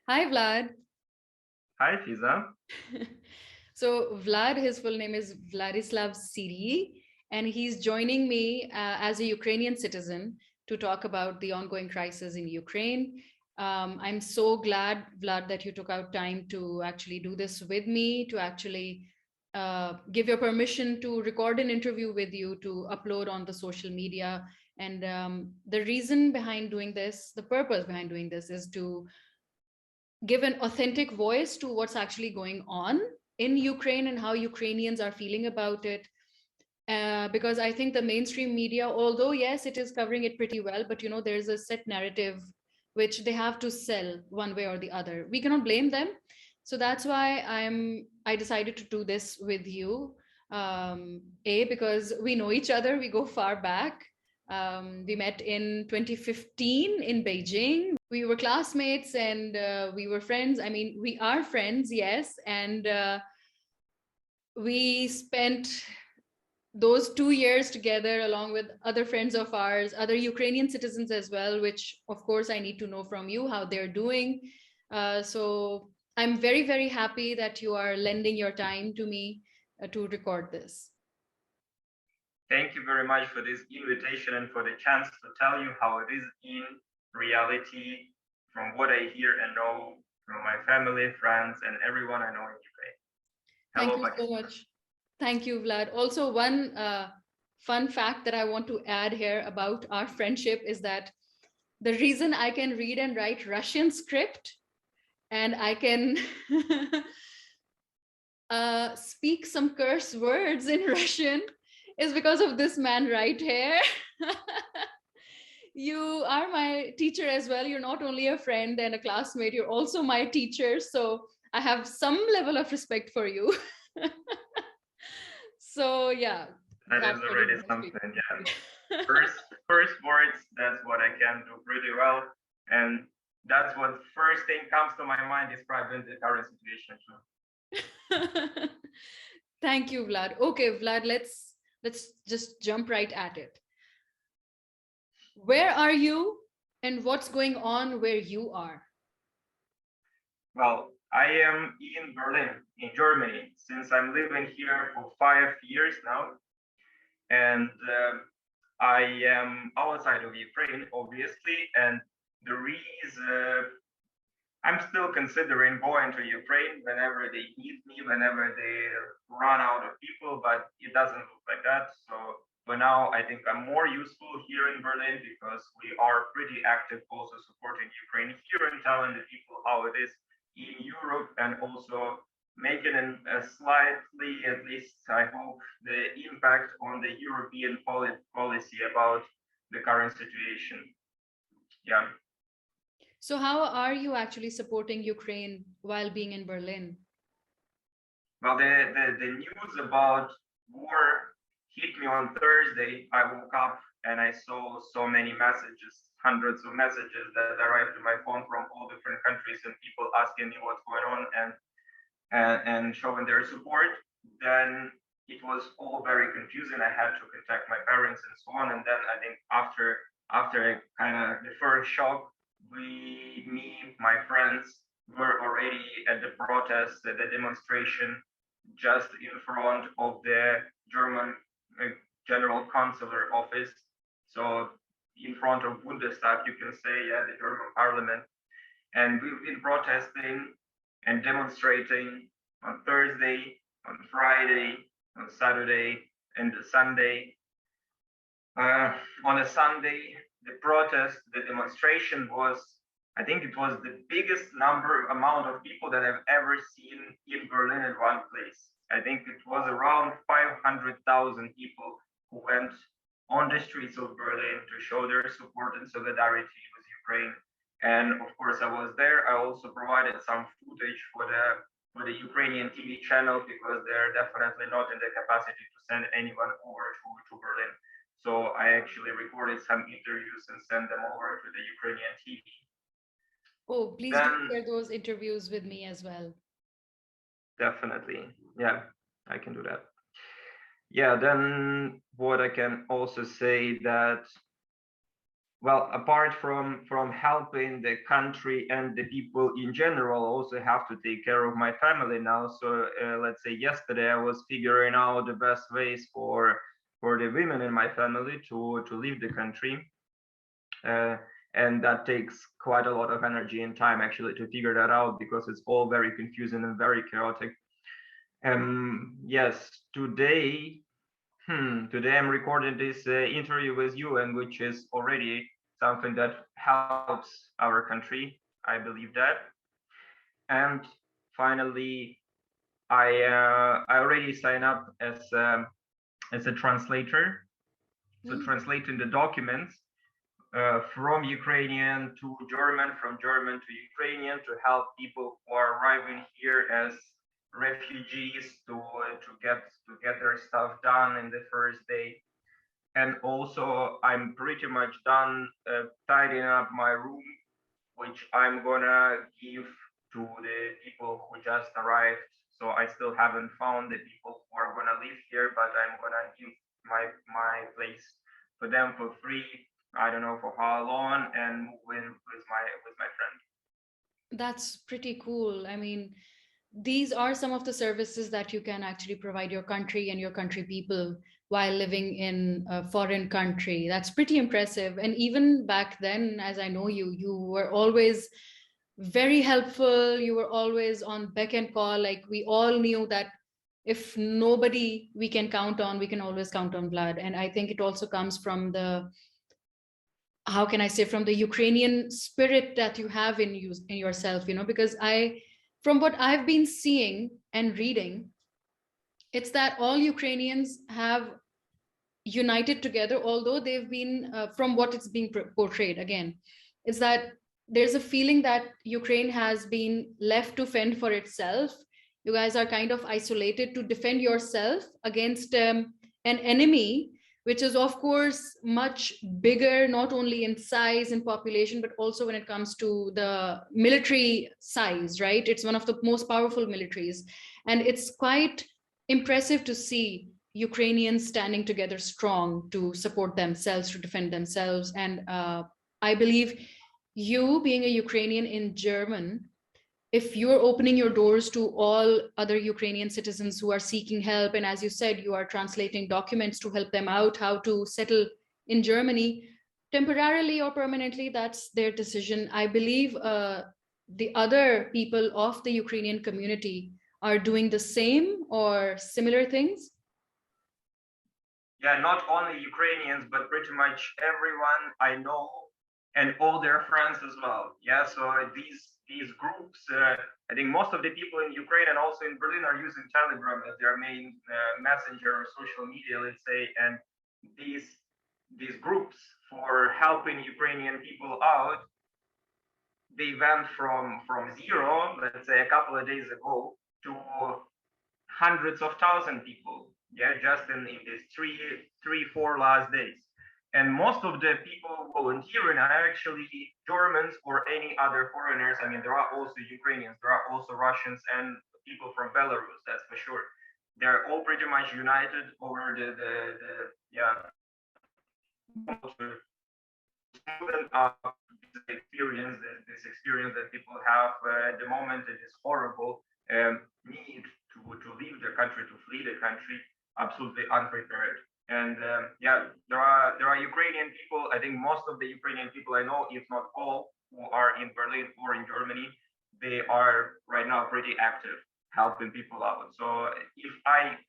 Hi, Vlad. Hi, Fiza. So Vlad, his full name is Vladyslav Siryi, and he's joining me as a Ukrainian citizen to talk about the ongoing crisis in Ukraine. I'm so glad, Vlad, that you took out time to actually do this with me, to actually give your permission to record an interview with you to upload on the social media. And the reason behind doing this, the purpose behind doing this is to give an authentic voice to what's actually going on in Ukraine and how Ukrainians are feeling about it. Because I think the mainstream media, although yes, it is covering it pretty well, but there's a set narrative which they have to sell one way or the other. We cannot blame them. So that's why I decided to do this with you. Because we know each other, we go far back. We met in 2015 in Beijing. We were classmates and we were friends. I mean, we are friends, yes. And we spent those 2 years together along with other friends of ours, other Ukrainian citizens as well, which of course I need to know from you how they're doing. So I'm very, very happy that you are lending your time to me to record this. Thank you very much for this invitation and for the chance to tell you how it is in reality from what I hear and know from my family, friends, and everyone I know in Ukraine. Thank Hello, you so much. Thank you, Vlad. Also, one fun fact that I want to add here about our friendship is that the reason I can read and write Russian script and I can speak some curse words in Russian is because of this man right here. You are my teacher as well. You're not only a friend and a classmate, you're also my teacher. So I have some level of respect for you. So yeah, that is that's what it already must be. something. Yeah, first words. That's what I can do pretty well, and that's what first thing comes to my mind describing the current situation too. Thank you, Vlad. Okay, Vlad, let's just jump right at it. Where are you and what's going on where you are? Well, I am in Berlin, in Germany, since I'm living here for 5 years now. And I am outside of Ukraine, obviously. And the reason I'm still considering going to Ukraine whenever they need me, whenever they run out of people, but it doesn't look like that. So for now, I think I'm more useful here in Berlin because we are pretty active also supporting Ukraine here and telling the people how it is in Europe and also making a slightly, at least I hope, the impact on the European policy about the current situation. Yeah. So how are you actually supporting Ukraine while being in Berlin? Well, the news about war hit me on Thursday. I woke up and I saw so many messages, hundreds of messages that arrived to my phone from all different countries and people asking me what's going on and showing their support. Then it was all very confusing. I had to contact my parents and so on. And then I think after kind of the first shock, me, my friends were already at the protest, at the demonstration, just in front of the German General Consular Office. So in front of Bundestag, you can say, yeah, the German Parliament. And we've been protesting and demonstrating on Thursday, on Friday, on Saturday, and Sunday. On a Sunday, the protest, the demonstration was, I think it was the biggest amount of people that I've ever seen in Berlin in one place. I think it was around 500,000 people who went on the streets of Berlin to show their support and solidarity with Ukraine. And of course, I was there. I also provided some footage for the Ukrainian TV channel because they're definitely not in the capacity to send anyone over to Berlin. So I actually recorded some interviews and sent them over to the Ukrainian TV. Oh, please do share those interviews with me as well. Definitely. Yeah, I can do that. Yeah, then what I can also say that well, apart from helping the country and the people in general, also have to take care of my family now. So let's say yesterday I was figuring out the best ways for the women in my family to leave the country, uh, and that takes quite a lot of energy and time actually to figure that out, because it's all very confusing and very chaotic. Yes, today today I'm recording this interview with you, and which is already something that helps our country. I believe that. And finally, I already signed up as a translator, so Mm. translating the documents from Ukrainian to German, from German to Ukrainian, to help people who are arriving here as refugees to get their stuff done in the first day. And also, I'm pretty much done tidying up my room, which I'm gonna give to the people who just arrived. So I still haven't found the people who are gonna live here, but I'm gonna give my place for them for free. I don't know for how long, and move in with my friend. That's pretty cool. I mean, these are some of the services that you can actually provide your country and your country people while living in a foreign country. That's pretty impressive. And even back then, as I know you, you were always very helpful. You were always on beck and call. Like we all knew that if nobody we can count on, we can always count on Vlad. And I think it also comes from the, how can I say, from the Ukrainian spirit that you have in you, in yourself, because from what I've been seeing and reading, it's that all Ukrainians have united together, although they've been, from what it's being portrayed again, is that there's a feeling that Ukraine has been left to fend for itself. You guys are kind of isolated to defend yourself against an enemy, which is, of course, much bigger, not only in size and population, but also when it comes to the military size, right? It's one of the most powerful militaries. And it's quite impressive to see Ukrainians standing together strong to support themselves, to defend themselves. And I believe you, being a Ukrainian in German, if you're opening your doors to all other Ukrainian citizens who are seeking help, and as you said, you are translating documents to help them out how to settle in Germany, temporarily or permanently, that's their decision. I believe the other people of the Ukrainian community are doing the same or similar things. Yeah, not only Ukrainians, but pretty much everyone I know, and all their friends as well. Yeah, so these groups, I think most of the people in Ukraine and also in Berlin are using Telegram as their main messenger or social media, let's say. And these these groups for helping Ukrainian people out, they went from zero, let's say a couple of days ago, to hundreds of thousand people. Yeah, just in these four last days. And most of the people volunteering are actually Germans or any other foreigners. I mean, there are also Ukrainians, there are also Russians and people from Belarus, that's for sure. They're all pretty much united over the yeah, to smoothen up this experience that people have at the moment. It is horrible. Need to leave the country, to flee the country, absolutely unprepared. And yeah, there are Ukrainian people. I think most of the Ukrainian people I know, if not all, who are in Berlin or in Germany, they are right now pretty active helping people out. So if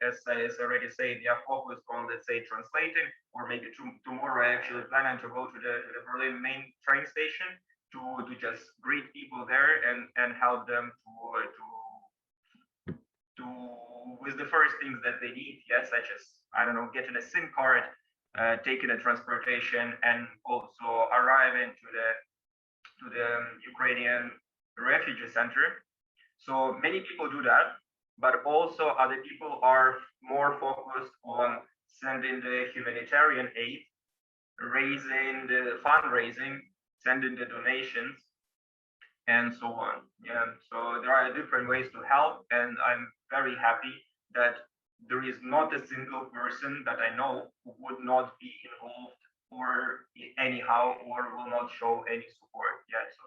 as I already said, they are focused on, let's say, translating, or maybe tomorrow I actually planning to go to the Berlin main train station to just greet people there and help them to with the first things that they need, yes, such as, I don't know, getting a SIM card, taking a transportation, and also arriving to the Ukrainian refugee center. So many people do that, but also other people are more focused on sending the humanitarian aid, raising the fundraising, sending the donations, and so on. Yeah, so there are different ways to help, and I'm very happy that there is not a single person that I know who would not be involved or anyhow, or will not show any support. Yeah, so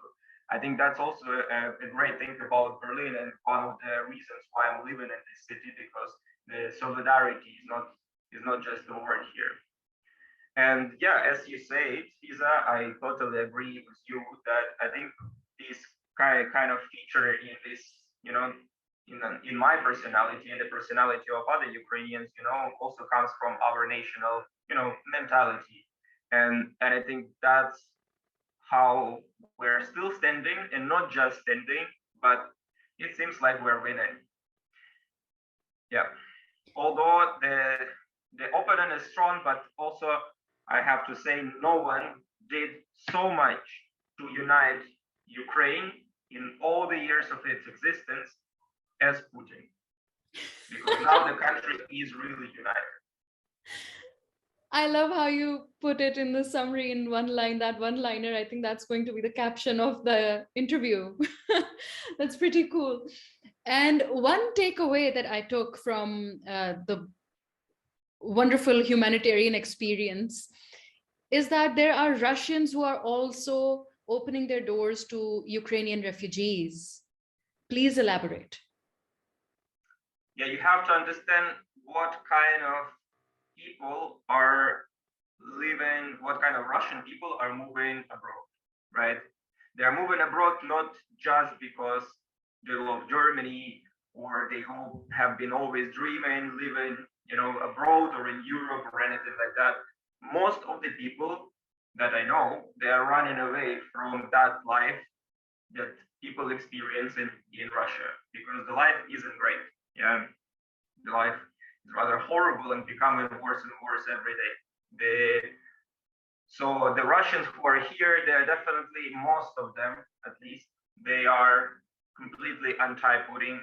I think that's also a great thing about Berlin, and one of the reasons why I'm living in this city, because the solidarity is not just a word here. And yeah, as you say, Fiza, I totally agree with you that I think this kind of feature in this, in my personality and the personality of other Ukrainians, also comes from our national, mentality. And I think that's how we're still standing, and not just standing, but it seems like we're winning. Yeah. Although the opponent is strong, but also I have to say no one did so much to unite Ukraine in all the years of its existence as Putin. Because now the country is really united. I love how you put it in the summary in one line, that one liner. I think that's going to be the caption of the interview. That's pretty cool. And one takeaway that I took from the wonderful humanitarian experience is that there are Russians who are also opening their doors to Ukrainian refugees. Please elaborate. Yeah, you have to understand what kind of people are living, what kind of Russian people are moving abroad, right? They're moving abroad not just because they love Germany or they have been always dreaming, living, abroad or in Europe or anything like that. Most of the people that I know, they are running away from that life that people experience in Russia, because the life isn't great. Yeah, the life is rather horrible and becoming worse and worse every day. So the Russians who are here, they're definitely, most of them at least, they are completely anti-Putin.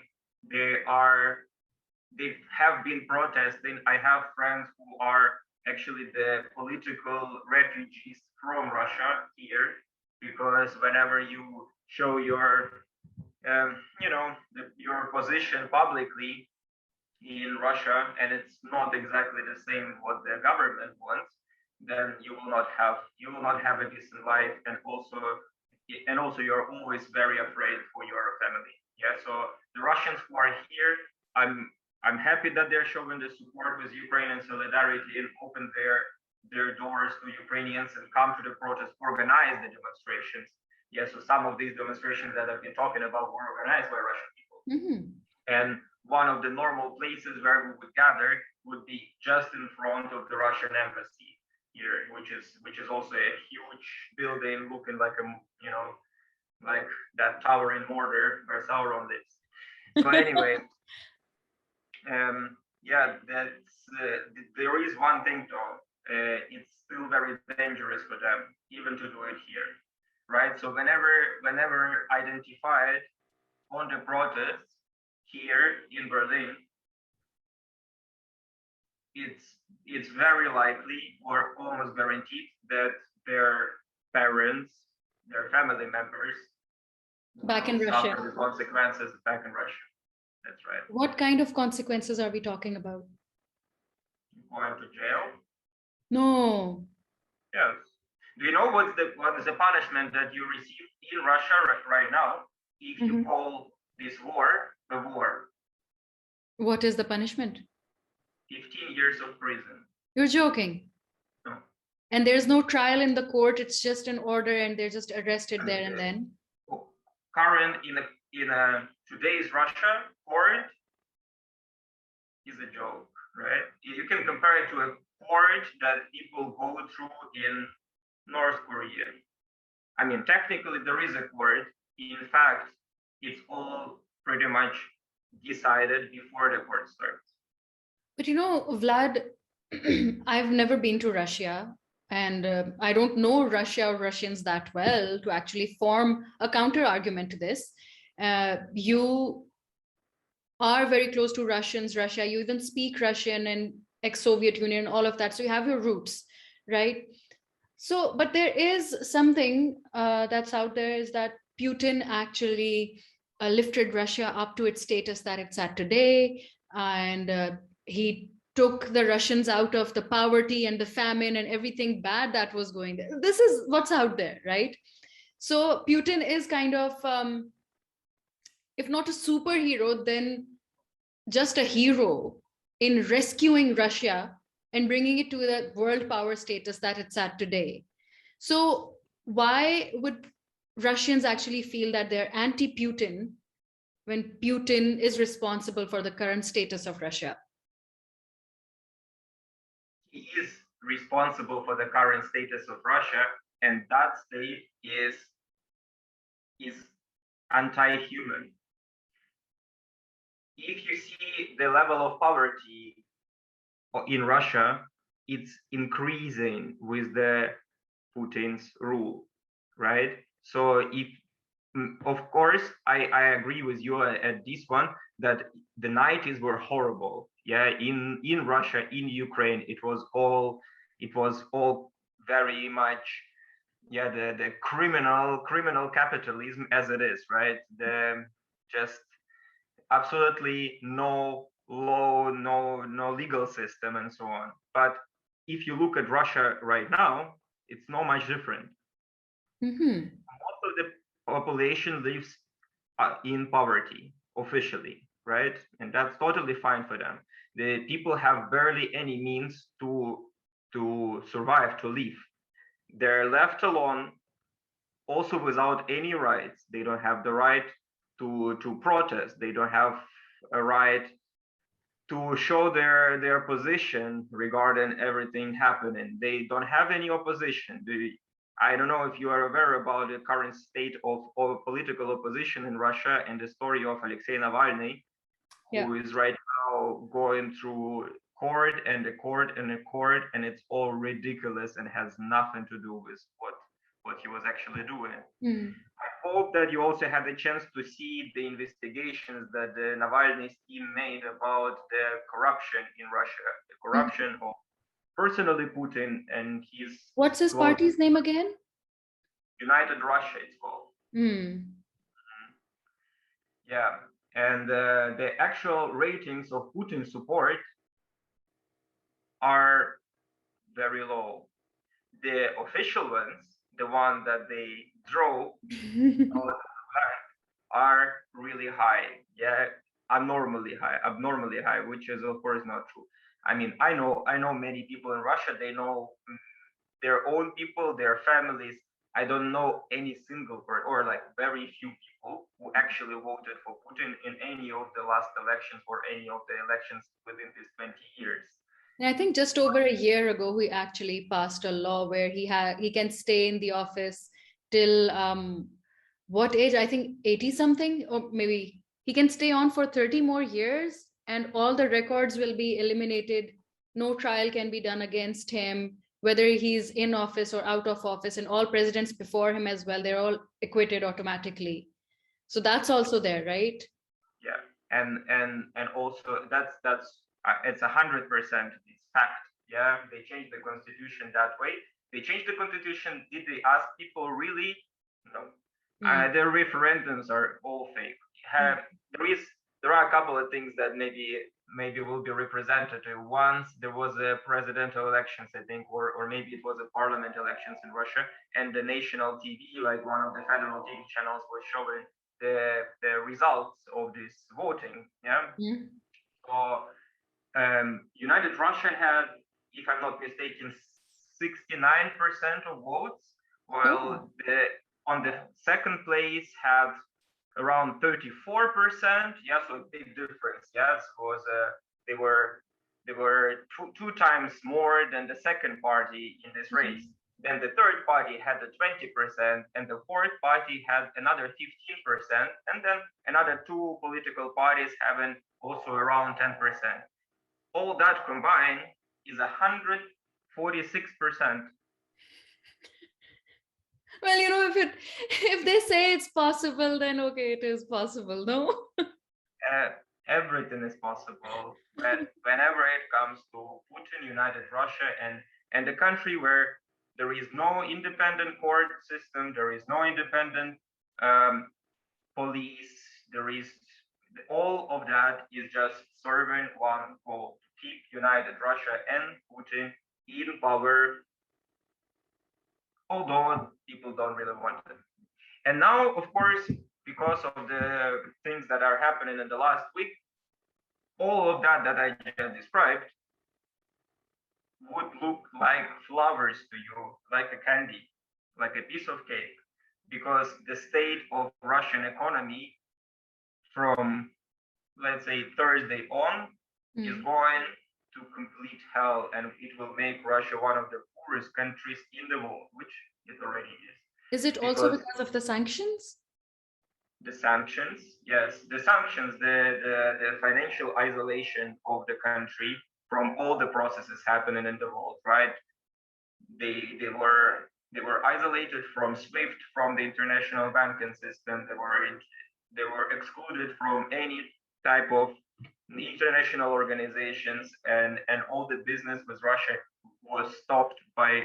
They have been protesting. I have friends who are actually the political refugees from Russia here, because whenever you show your your position publicly in Russia, and it's not exactly the same what the government wants, then you will not have a decent life, and also you're always very afraid for your family. Yeah, so the Russians who are here, I'm happy that they're showing the support with Ukrainian solidarity and open their doors to Ukrainians and come to the protest, organize the demonstrations. Yeah, so some of these demonstrations that I've been talking about were organized by Russian people. Mm-hmm. And one of the normal places where we would gather would be just in front of the Russian embassy here, which is also a huge building looking like like that tower in Mordor where Sauron lives. So anyway, yeah, there is one thing though. It's still very dangerous for them even to do it here, right? So whenever identified on the protests here in Berlin, it's very likely or almost guaranteed that their parents, their family members, back in Russia, suffer the consequences back in Russia. That's right. What kind of consequences are we talking about? Going to jail? No. Yes. Do you know what is the punishment that you receive in Russia right now if you call this war a war? What is the punishment? 15 years of prison. You're joking. No. And there's no trial in the court. It's just an order, and they're just arrested there and then. Current in today's Russia, court is a joke, right? You can compare it to a court that people go through in North Korea. I mean, technically there is a court. In fact, it's all pretty much decided before the court starts. But Vlad, I've never been to Russia, and I don't know Russia or Russians that well to actually form a counter argument to this. You are very close to Russia, you even speak Russian and ex-Soviet Union, all of that. So you have your roots, right? So, but there is something that's out there, is that Putin actually lifted Russia up to its status that it's at today. And he took the Russians out of the poverty and the famine and everything bad that was going there. This is what's out there, right? So Putin is kind of, if not a superhero, then just a hero in rescuing Russia and bringing it to the world power status that it's at today. So why would Russians actually feel that they're anti-Putin when Putin is responsible for the current status of Russia? He is responsible for the current status of Russia, and that state is anti-human. If you see the level of poverty in Russia, it's increasing with the Putin's rule, right? So if, of course, I agree with you at this one that the 90s were horrible. Yeah, in Russia, in Ukraine, it was all very much, yeah, the criminal capitalism as it is, right? The just absolutely no law, no legal system, and so on. But if you look at Russia right now, it's not much different. Most of the population lives in poverty officially, right? And that's totally fine for them. The people have barely any means to survive, to live. They're left alone, also without any rights. They don't have the right to protest. They don't have a right to show their position regarding everything happening. They don't have any opposition. I don't know if you are aware about the current state of political opposition in Russia and the story of Alexei Navalny, who is right now going through court and a court and a court, and it's all ridiculous and has nothing to do with what he was actually doing. I hope that you also had the chance to see the investigations that the Navalny's team made about the corruption in Russia, the corruption of personally Putin and his... What's his party's name again? United Russia, it's called. Yeah, and the actual ratings of Putin's support are very low. The official ones, the one that they draw are really high. Yeah, abnormally high, which is of course not true. I mean, I know many people in Russia. They know their own people, their families. I don't know any single or like very few people who actually voted for Putin in any of the last elections or any of the elections within these 20 years. And I think just over a year ago, we actually passed a law where he can stay in the office till what age? I think 80 something, or maybe he can stay on for 30 more years, and all the records will be eliminated. No trial can be done against him, whether he's in office or out of office, and all presidents before him as well, they're all acquitted automatically. So that's also there, right? Yeah, and also that's it's 100% it's fact. Yeah, they changed the constitution that way. They changed the constitution. Did they ask people really? No. The referendums are all fake. There are a couple of things that maybe will be representative. Once there was a presidential elections, I think, or maybe it was a parliament elections in Russia, and the national TV, like one of the federal TV channels, was showing the results of this voting. Yeah. So United Russia had, if I'm not mistaken, 69% of votes, while on the second place had around 34%. Yeah, so a big difference. Yes, was they were two times more than the second party in this race. Then the third party had the 20%, and the fourth party had another 15%, and then another two political parties having also around 10%. All that combined is 146%. Well, you know, if they say it's possible, then okay, it is possible, no? Everything is possible whenever it comes to Putin, United Russia, and a country where there is no independent court system, there is no independent police, there is all of that is just serving one goal, to keep united Russia and Putin in power, although people don't really want it. And now, of course, because of the things that are happening in the last week, all of that I just described would look like flowers to you, like a candy, like a piece of cake, because the state of Russian economy from, let's say, Thursday on is going to complete hell, and it will make Russia one of the poorest countries in the world, which it already is. Is it also because of the sanctions? The sanctions, yes, the sanctions, the financial isolation of the country from all the processes happening in the world, right? They were isolated from SWIFT, from the international banking system. They were excluded from any type of international organizations, and all the business with Russia was stopped by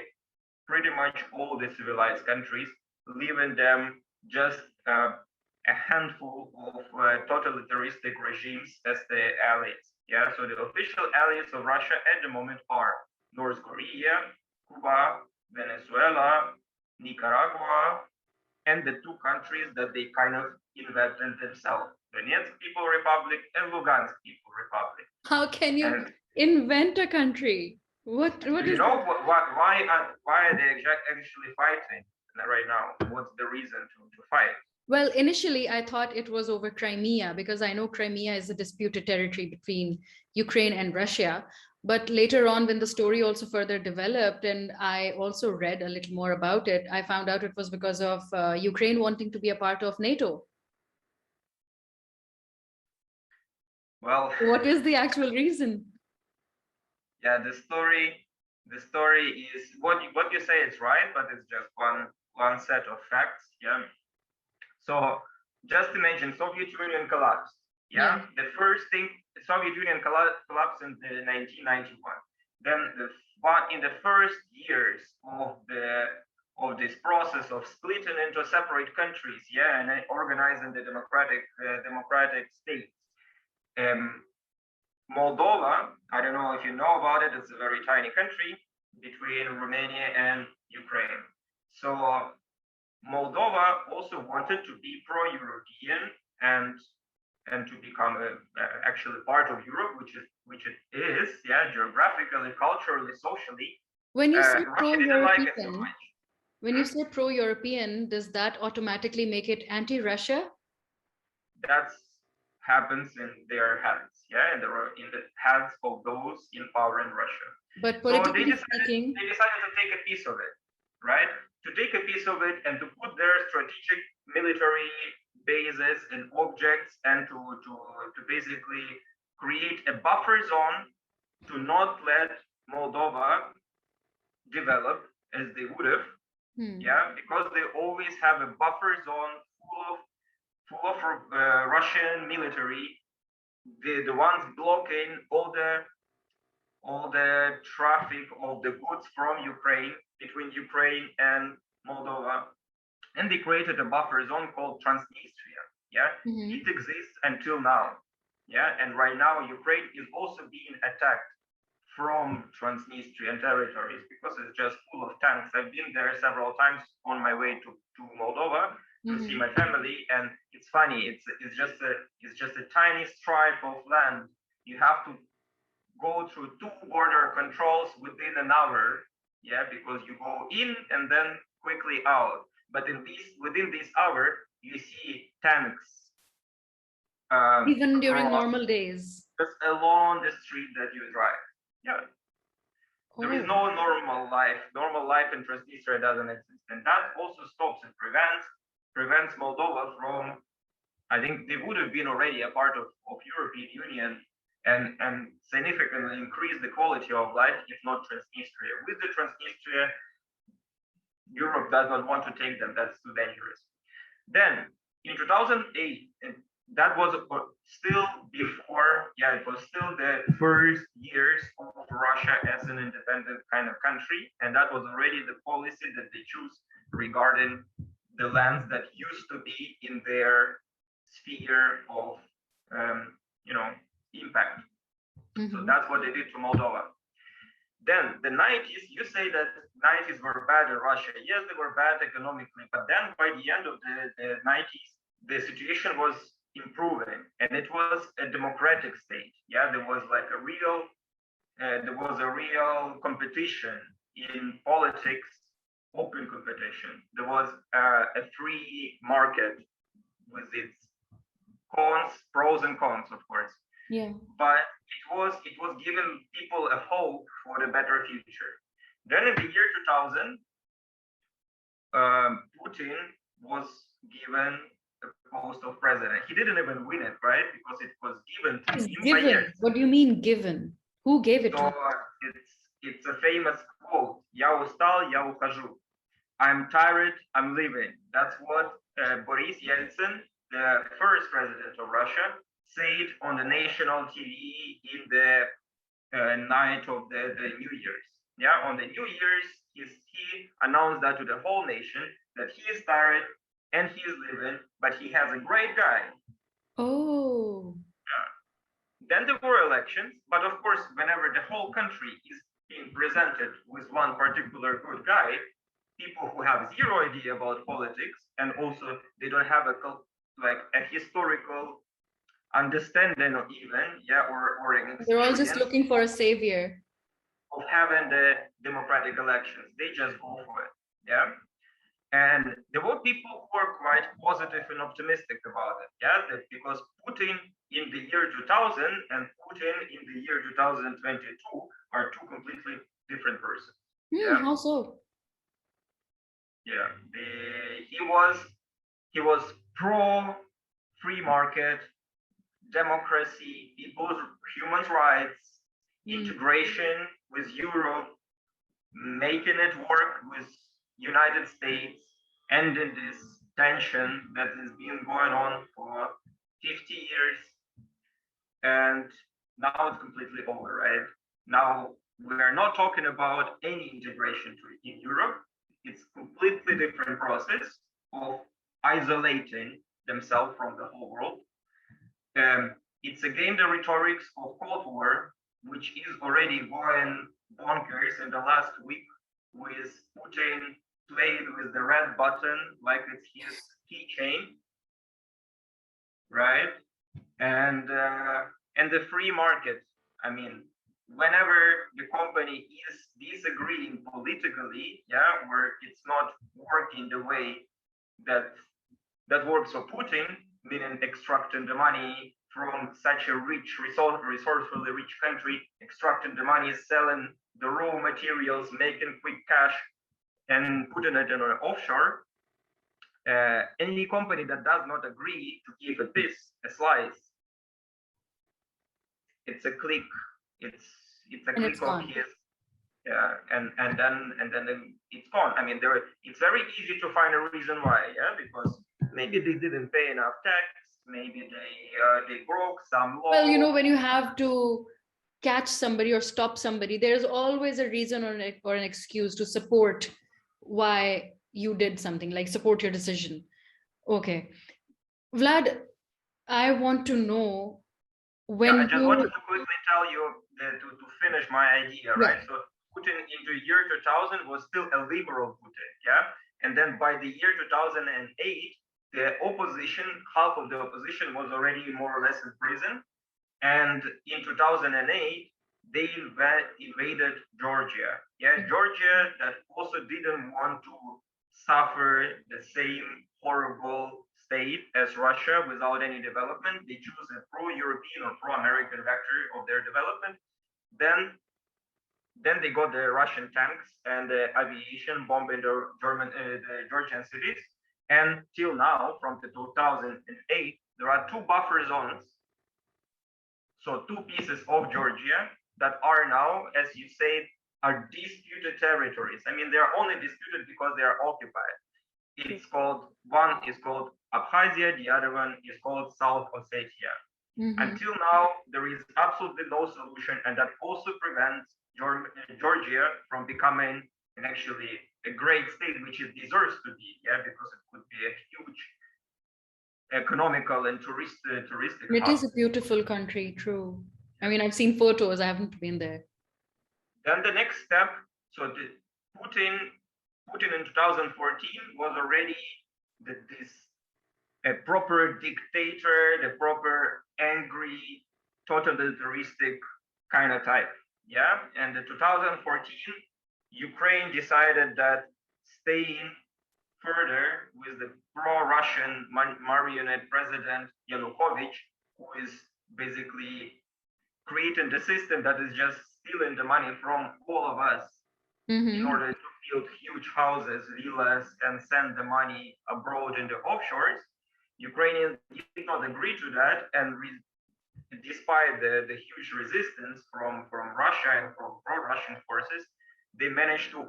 pretty much all the civilized countries, leaving them just a handful of totalitarianistic regimes as the allies. Yeah, so the official allies of Russia at the moment are North Korea, Cuba, Venezuela, Nicaragua, and the two countries that they kind of invented themselves, Donetsk People Republic and Lugansk People Republic. How can you invent a country? What do you know why are they actually fighting right now? What's the reason to fight? Well, initially, I thought it was over Crimea, because I know Crimea is a disputed territory between Ukraine and Russia. But later on, when the story also further developed, and I also read a little more about it, I found out it was because of Ukraine wanting to be a part of NATO. Well, what is the actual reason? Yeah, the story is what you say is right, but it's just one set of facts. Yeah. So just imagine Soviet Union collapsed. Yeah. The first thing, Soviet Union collapsed in 1991. Then in the first years of this process of splitting into separate countries, yeah, and organizing the democratic states. Moldova, I don't know if you know about it, it's a very tiny country between Romania and Ukraine. So Moldova also wanted to be pro-European and to become actually part of Europe, which it is, yeah, geographically, culturally, socially. When you say pro-European, when you say pro-European, does that automatically make it anti-Russia? That happens in their heads, yeah, in the heads of those in power in Russia. But politically speaking, they decided to take a piece of it, right? To take a piece of it and to put their strategic military bases and objects, and to basically create a buffer zone to not let Moldova develop as they would have, yeah, because they always have a buffer zone full of Russian military, the ones blocking all the traffic of the goods from Ukraine, between Ukraine and Moldova, and they created a buffer zone called Transnistria. Yeah, it exists until now. Yeah, and right now Ukraine is also being attacked from Transnistrian territories because it's just full of tanks. I've been there several times on my way to Moldova to see my family, and it's funny. It's just a tiny stripe of land. You have to go through 2 border controls within an hour. Yeah, because you go in and then quickly out. But within this hour, you see tanks. Even during normal days. Just along the street that you drive. Yeah. There is no normal life. Normal life in Transnistria doesn't exist. And that also stops and prevents Moldova from, I think they would have been already a part of European Union and significantly increase the quality of life, if not Transnistria. With the Transnistria, Europe does not want to take them. That's too dangerous. Then in 2008, that was still before, yeah, it was still the first years of Russia as an independent kind of country. And that was already the policy that they choose regarding the lands that used to be in their sphere of, impact. So that's what they did to Moldova. Then the 90s, you say that 90s were bad in Russia. Yes, they were bad economically, but then by the end of the 90s, the situation was improving, and it was a democratic state. Yeah, there was like a real competition in politics, open competition. There was a free market with its pros and cons, of course. Yeah. But it was giving people a hope for a better future. Then in the year 2000, Putin was given the post of president. He didn't even win it, right? Because it was given to him by Yeltsin. What do you mean given? Who gave it to him? It's a famous quote. Я устал, я ухожу. I'm tired, I'm leaving. That's what Boris Yeltsin, the first president of Russia, said on the national TV in the night of the New Year's. Yeah, on the New Year's, he announced that to the whole nation that he is tired and he is leaving, but he has a great guy. Oh. Yeah. Then there were elections, but of course, whenever the whole country is being presented with one particular good guy, people who have zero idea about politics and also they don't have a historical understanding or even or they're all just looking for a savior of having the democratic elections. They just go for it. Yeah. And there were people who were quite positive and optimistic about it. Yeah, because Putin in the year 2000 and Putin in the year 2022 are two completely different persons. Yeah. How so? Yeah, he was pro free market, democracy, people's human rights, integration with Europe, making it work with United States, ending this tension that has been going on for 50 years. And now it's completely over, right? Now we're not talking about any integration in Europe. It's completely different process of isolating themselves from the whole world. It's again the rhetorics of Cold War, which is already going bonkers in the last week with Putin played with the red button like it's his keychain, right? And the free market. I mean, whenever the company is disagreeing politically, yeah, where it's not working the way that works for Putin, meaning extracting the money from such a resourcefully rich country, extracting the money, selling the raw materials, making quick cash, and putting it in an offshore. Any company that does not agree to give a piece, a slice, it's a click. It's a click of his. Yeah, and then it's gone. I mean, it's very easy to find a reason why. Yeah, because maybe they didn't pay enough tax. Maybe they broke some law. Well, you know, when you have to catch somebody or stop somebody, there's always a reason or an excuse to support why you did something, like support your decision. Okay, Vlad, I want to know when I just wanted to quickly tell you to finish my idea, right? So Putin in the year 2000 was still a liberal Putin, yeah? And then by the year 2008, the opposition, half of the opposition was already more or less in prison. And in 2008, they invaded Georgia. Yeah, Georgia that also didn't want to suffer the same horrible state as Russia without any development. They choose a pro-European or pro-American vector of their development. Then they got the Russian tanks and the aviation bombing the Georgian cities. And till now, from the 2008, there are two buffer zones. So two pieces of Georgia that are now, as you said, are disputed territories. I mean, they are only disputed because they are occupied. It's called, one is called Abkhazia, the other one is called South Ossetia. Until now, there is absolutely no solution, and that also prevents Georgia from becoming actually a great state, which it deserves to be, yeah, because it could be a huge economical and touristic It is a beautiful country, true. I mean, I've seen photos. I haven't been there. Then the next step, so Putin in 2014 was already a proper dictator, the proper angry, totalitarianistic kind of type. Yeah, and in 2014, Ukraine decided that staying further with the pro-Russian marionette president Yanukovych, who is basically creating the system that is just stealing the money from all of us in order to build huge houses, villas, and send the money abroad in the offshores. Ukrainians did not agree to that, and despite the huge resistance from Russia and from pro-Russian forces, they managed to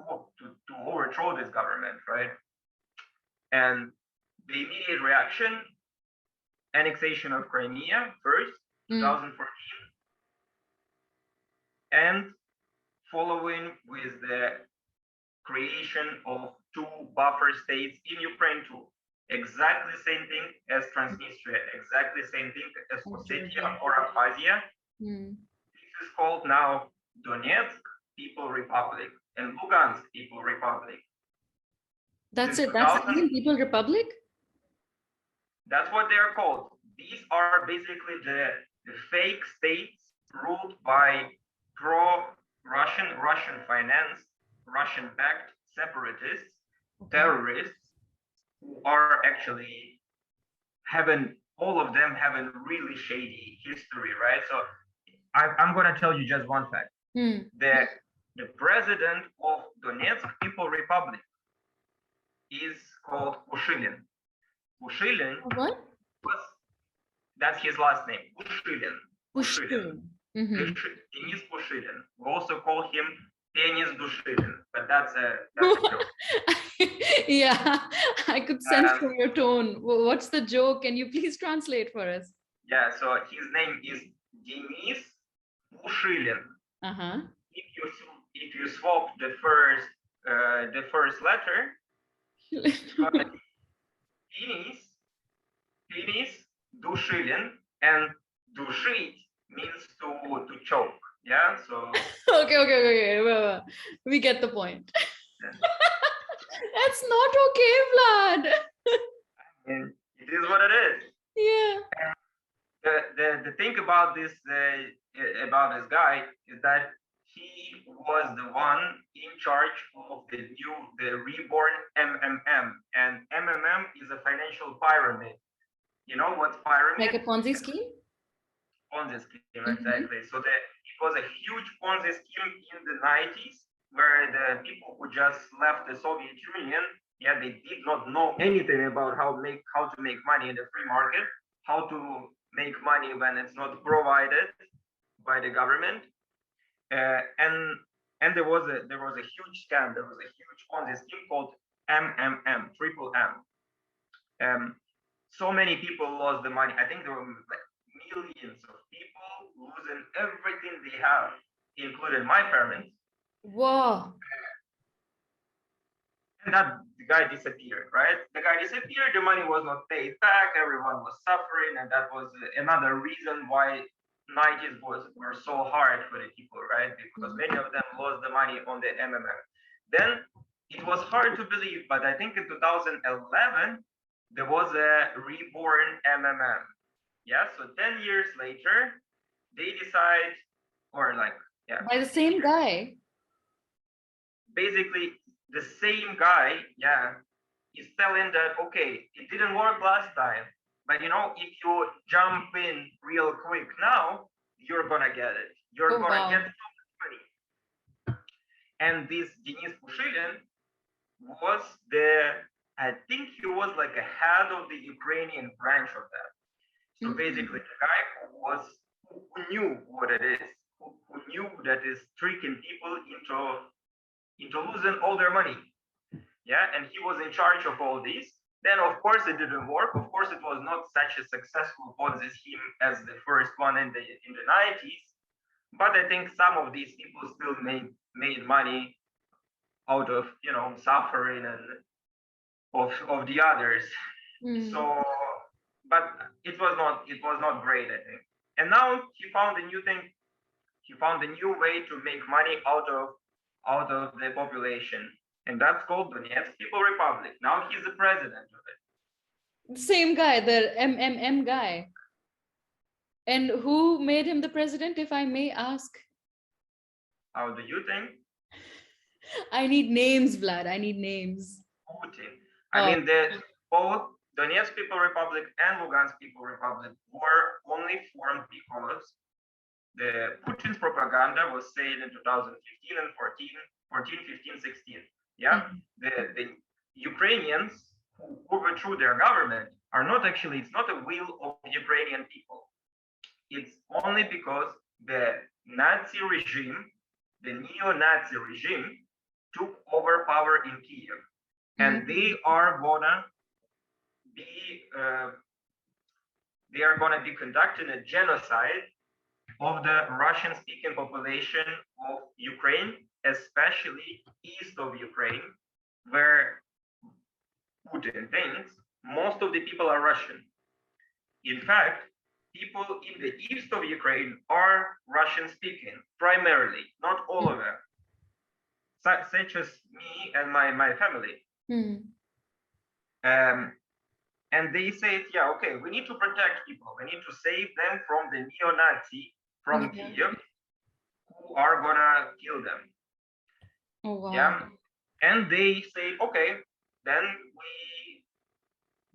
overthrow this government, right? And the immediate reaction, annexation of Crimea first, 2014, and following with the creation of 2 buffer states in Ukraine too. Exactly the same thing as Transnistria, exactly the same thing as Ossetia or Abkhazia. This is called now Donetsk People Republic and Lugansk People Republic. That's it. That's the People Republic? That's what they are called. These are basically the fake states ruled by pro-Russian, Russian financed, Russian-backed separatists, terrorists, who are actually all of them having really shady history, right? So I'm going to tell you just one fact. The president of Donetsk People Republic is called Pushilin. Pushilin, that's his last name, Pushilin. Pushilin. Denis Pushilin. We also call him Denis Dushilin, but that's a joke. Yeah, I could sense from your tone. What's the joke? Can you please translate for us? Yeah, so his name is Denis Pushilin. If you swap the first letter, Denis Dushilin, and Dushit means to choke. Yeah, so okay. Well, we get the point. That's not okay, Vlad. And it is what it is. Yeah. The thing about this guy is that he was the one in charge of the reborn MMM, and MMM is a financial pyramid. You know what's pyramid? Like a Ponzi scheme? Ponzi scheme, exactly. So it was a huge Ponzi scheme in the 90s, where the people who just left the Soviet Union, they did not know anything about how to make money in the free market, how to make money when it's not provided by the government, and there was a huge scam. There was a huge Ponzi scheme called MMM, triple M. So many people lost the money. I think there were like millions of people losing everything they have, including my parents. Whoa. And that the guy disappeared, right? The guy disappeared, the money was not paid back, everyone was suffering, and that was another reason why 90s were so hard for the people, right? Because many of them lost the money on the MMM. Then it was hard to believe, but I think in 2011, there was a reborn MMM. Yeah, so 10 years later, they decide, by the same guy. Basically, the same guy, is telling that, okay, it didn't work last time, but if you jump in real quick now, you're gonna get it. You're gonna get so much money. And this Denis Pushilin was I think he was like a head of the Ukrainian branch of that. So basically, the guy who knew what it is, who knew that is tricking people into losing all their money. Yeah, and he was in charge of all this. Then, of course, it didn't work. Of course, it was not such a successful Ponzi scheme as the first one in the 90s. But I think some of these people still made money out of suffering and of the others. So, but it was not great, I think. And now he found a new thing. he found a new way to make money out of the population, and that's called Donetsk People Republic. Now he's the president of it. Same guy, the MMM guy. And who made him the president, if I may ask? How do you think? I need names, Vlad. I need names. Putin. I mean, both Donetsk People Republic and Lugansk People Republic were only formed because the Putin's propaganda was said in 2015 and 14, 15, 16. Yeah, the Ukrainians who overthrew their government are not actually, it's not a will of Ukrainian people. It's only because the Nazi regime, the neo-Nazi regime, took over power in Kiev, and they are gonna be conducting a genocide of the Russian-speaking population of Ukraine, especially east of Ukraine, where Putin thinks most of the people are Russian. In fact, people in the east of Ukraine are Russian-speaking, primarily, not all of them, such as me and my family. And they said, yeah, okay, we need to protect people. We need to save them from the neo-Nazi from Kiev who are gonna kill them. Oh, wow. Yeah, and they say, okay, then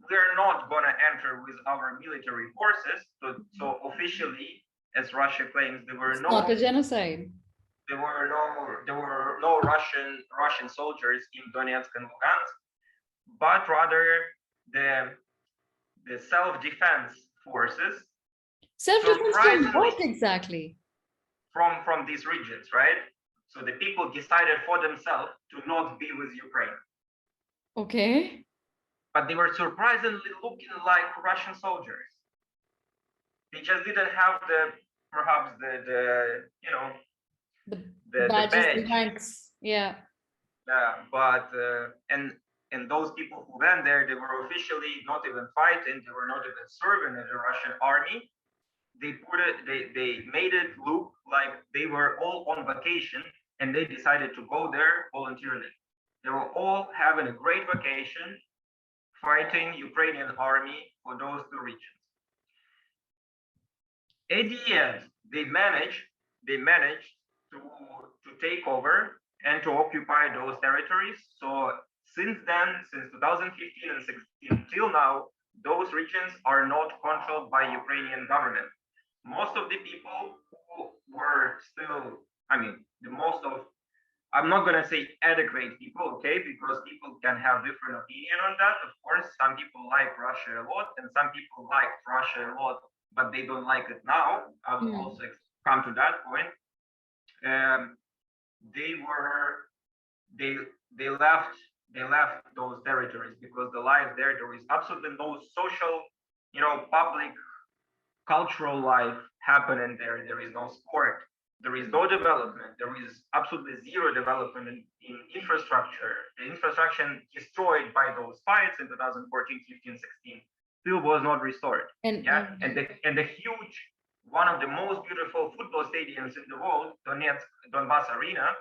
we are not gonna enter with our military forces. So officially, as Russia claims, there were not a genocide. There were no Russian soldiers in Donetsk and Lugansk, but rather the self-defense forces. Self-defense from what exactly? From these regions, right? So the people decided for themselves to not be with Ukraine. Okay. But they were surprisingly looking like Russian soldiers. They just didn't have perhaps the badges, badge. the ranks. Yeah. But and those people who went there, they were officially not even fighting. They were not even serving in the Russian army. They made it look like they were all on vacation, and they decided to go there voluntarily. They were all having a great vacation, fighting Ukrainian army for those two regions. At the end, they managed to take over and to occupy those territories. So since then, since 2015 and 16 till now, those regions are not controlled by Ukrainian government. Most of the people who were still, I'm not going to say adequate people, okay, because people can have different opinion on that. Of course, some people like Russia a lot, and some people like Russia a lot, but they don't like it now. I will also come to that point. They left those territories because the life there is absolutely no social, public, cultural life happening there. There is no sport. There is no development. There is absolutely zero development in infrastructure. The infrastructure destroyed by those fights in 2014, 15, 16 still was not restored. And the huge, one of the most beautiful football stadiums in the world, Donbass Arena,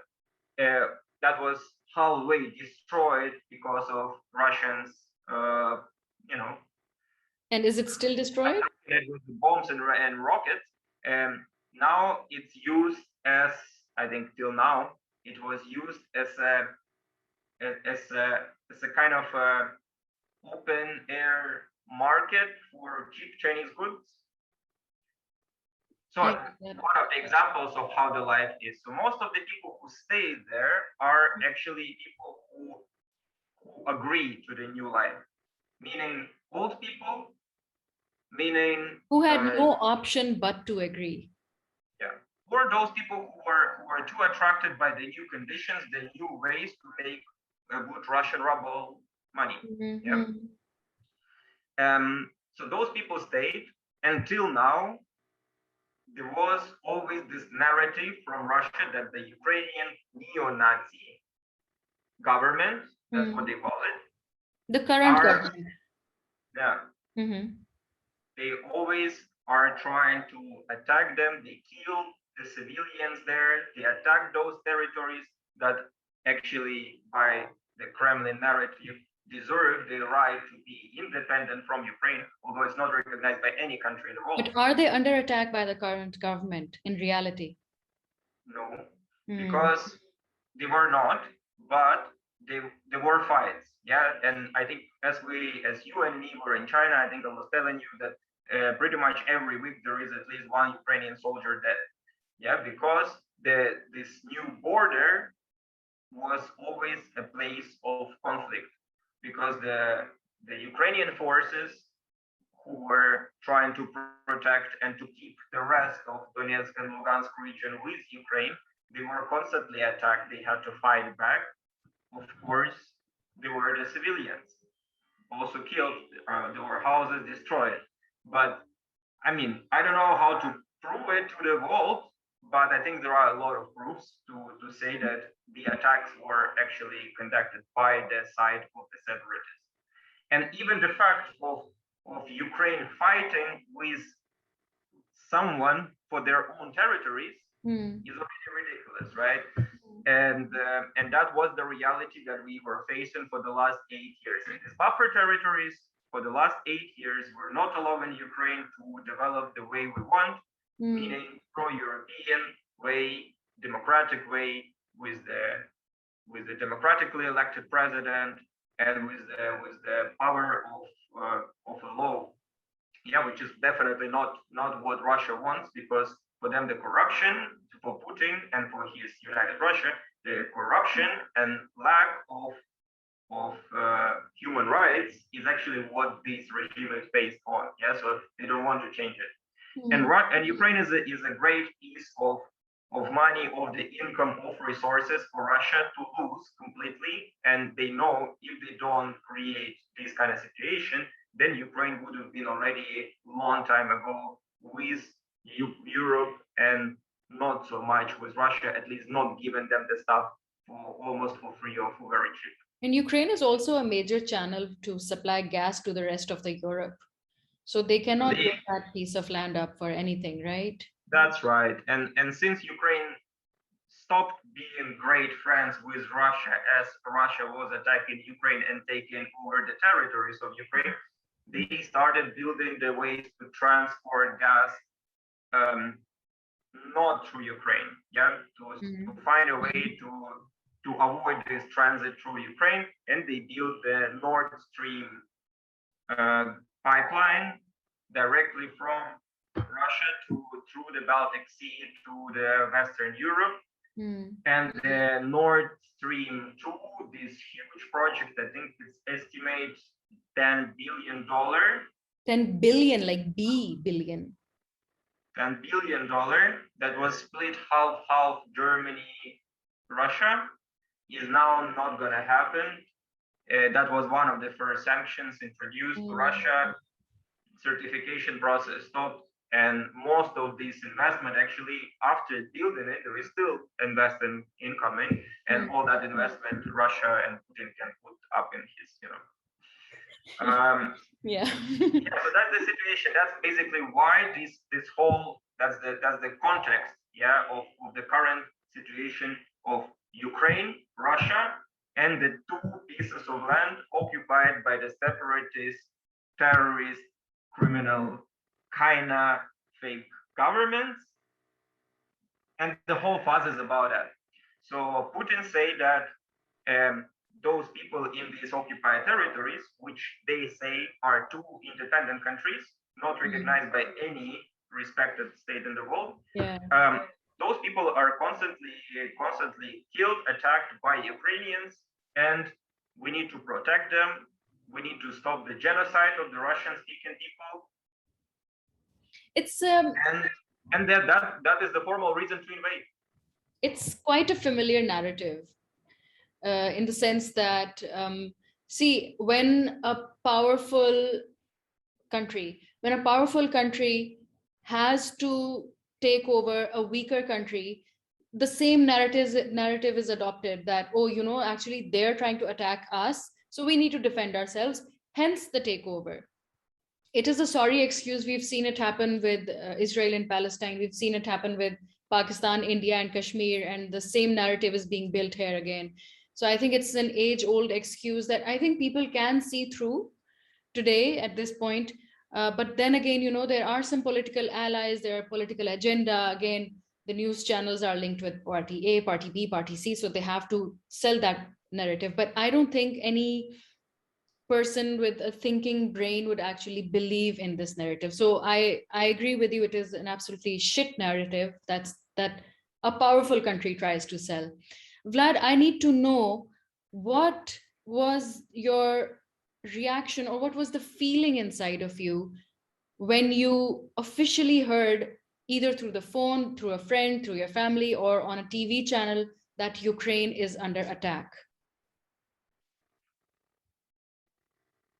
that was halfway destroyed because of Russians, And is it still destroyed? With bombs and rockets. Now it's used as, I think till now, it was used as a kind of open air market for cheap Chinese goods. So one of the examples of how the life is. So most of the people who stay there are actually people who agree to the new life, meaning old people, meaning who had no option but to agree. Yeah, or those people who are too attracted by the new conditions, the new ways to make a good Russian ruble money. So those people stayed until now. There was always this narrative from Russia that the Ukrainian neo-Nazi government, that's what they call it. The current government. Yeah. They always are trying to attack them. They kill the civilians there. They attacked those territories that actually, by the Kremlin narrative, deserve the right to be independent from Ukraine, although it's not recognized by any country in the world. But are they under attack by the current government in reality? No, because they were not, but there were fights. Yeah, and I think as you and me were in China, I think I was telling you that pretty much every week there is at least one Ukrainian soldier dead. Yeah, because this new border was always a place of conflict, because the Ukrainian forces who were trying to protect and to keep the rest of Donetsk and Lugansk region with Ukraine, they were constantly attacked. They had to fight back. Of course, there were the civilians also killed. There were houses destroyed. But I mean, I don't know how to prove it to the world, but I think there are a lot of proofs to say that the attacks were actually conducted by the side of the separatists. And even the fact of Ukraine fighting with someone for their own territories is already ridiculous, right? And that was the reality that we were facing for the last 8 years. And these buffer territories for the last 8 years were not allowing Ukraine to develop the way we want, meaning pro-European way, democratic way, with the democratically elected president and with the power of a law. Yeah, which is definitely not what Russia wants, because for them the corruption, for Putin and for his United Russia, the corruption and lack of human rights is actually what this regime is based on. Yeah, so they don't want to change it. And Ukraine is a great piece of money, of the income, of resources for Russia to lose completely. And they know if they don't create this kind of situation, then Ukraine would have been already a long time ago with Europe, and not so much with Russia, at least not giving them the stuff for almost for free or for very cheap. And Ukraine is also a major channel to supply gas to the rest of the Europe. So they cannot give that piece of land up for anything, right? That's right. And since Ukraine stopped being great friends with Russia as Russia was attacking Ukraine and taking over the territories of Ukraine, they started building the ways to transport gas not through Ukraine, to find a way to avoid this transit through Ukraine, and they built the Nord Stream pipeline directly from Russia through the Baltic Sea to the Western Europe. And the Nord Stream 2, this huge project, I think it's estimated $10 billion. 10 billion, like B billion. $10 billion that was split half Germany, Russia, is now not going to happen. That was one of the first sanctions introduced to Russia. Certification process stopped, and most of this investment, actually, after building it, there is still investment incoming, and all that investment Russia and Putin can put up in his, Yeah. So that's the situation. That's basically why this whole that's the context, of the current situation of Ukraine, Russia, and the two pieces of land occupied by the separatist, terrorist, criminal, kinda fake governments, and the whole fuss is about that. So Putin say that those people in these occupied territories, which they say are two independent countries, not recognized by any respected state in the world, those people are constantly killed, attacked by Ukrainians, and we need to protect them. We need to stop the genocide of the Russian-speaking people. It's and that is the formal reason to invade. It's quite a familiar narrative, in the sense that see, when a powerful country has to take over a weaker country, the same narrative is adopted that, actually they're trying to attack us, so we need to defend ourselves, hence the takeover. It is a sorry excuse. We've seen it happen with Israel and Palestine. We've seen it happen with Pakistan, India, and Kashmir, and the same narrative is being built here again. So I think it's an age-old excuse that I think people can see through today at this point. But then again, there are some political allies, there are political agenda. Again, the news channels are linked with party A, party B, party C, so they have to sell that narrative. But I don't think any person with a thinking brain would actually believe in this narrative. So I agree with you. It is an absolutely shit narrative that a powerful country tries to sell. Vlad, I need to know, what was your reaction, or what was the feeling inside of you when you officially heard, either through the phone, through a friend, through your family, or on a TV channel, that Ukraine is under attack?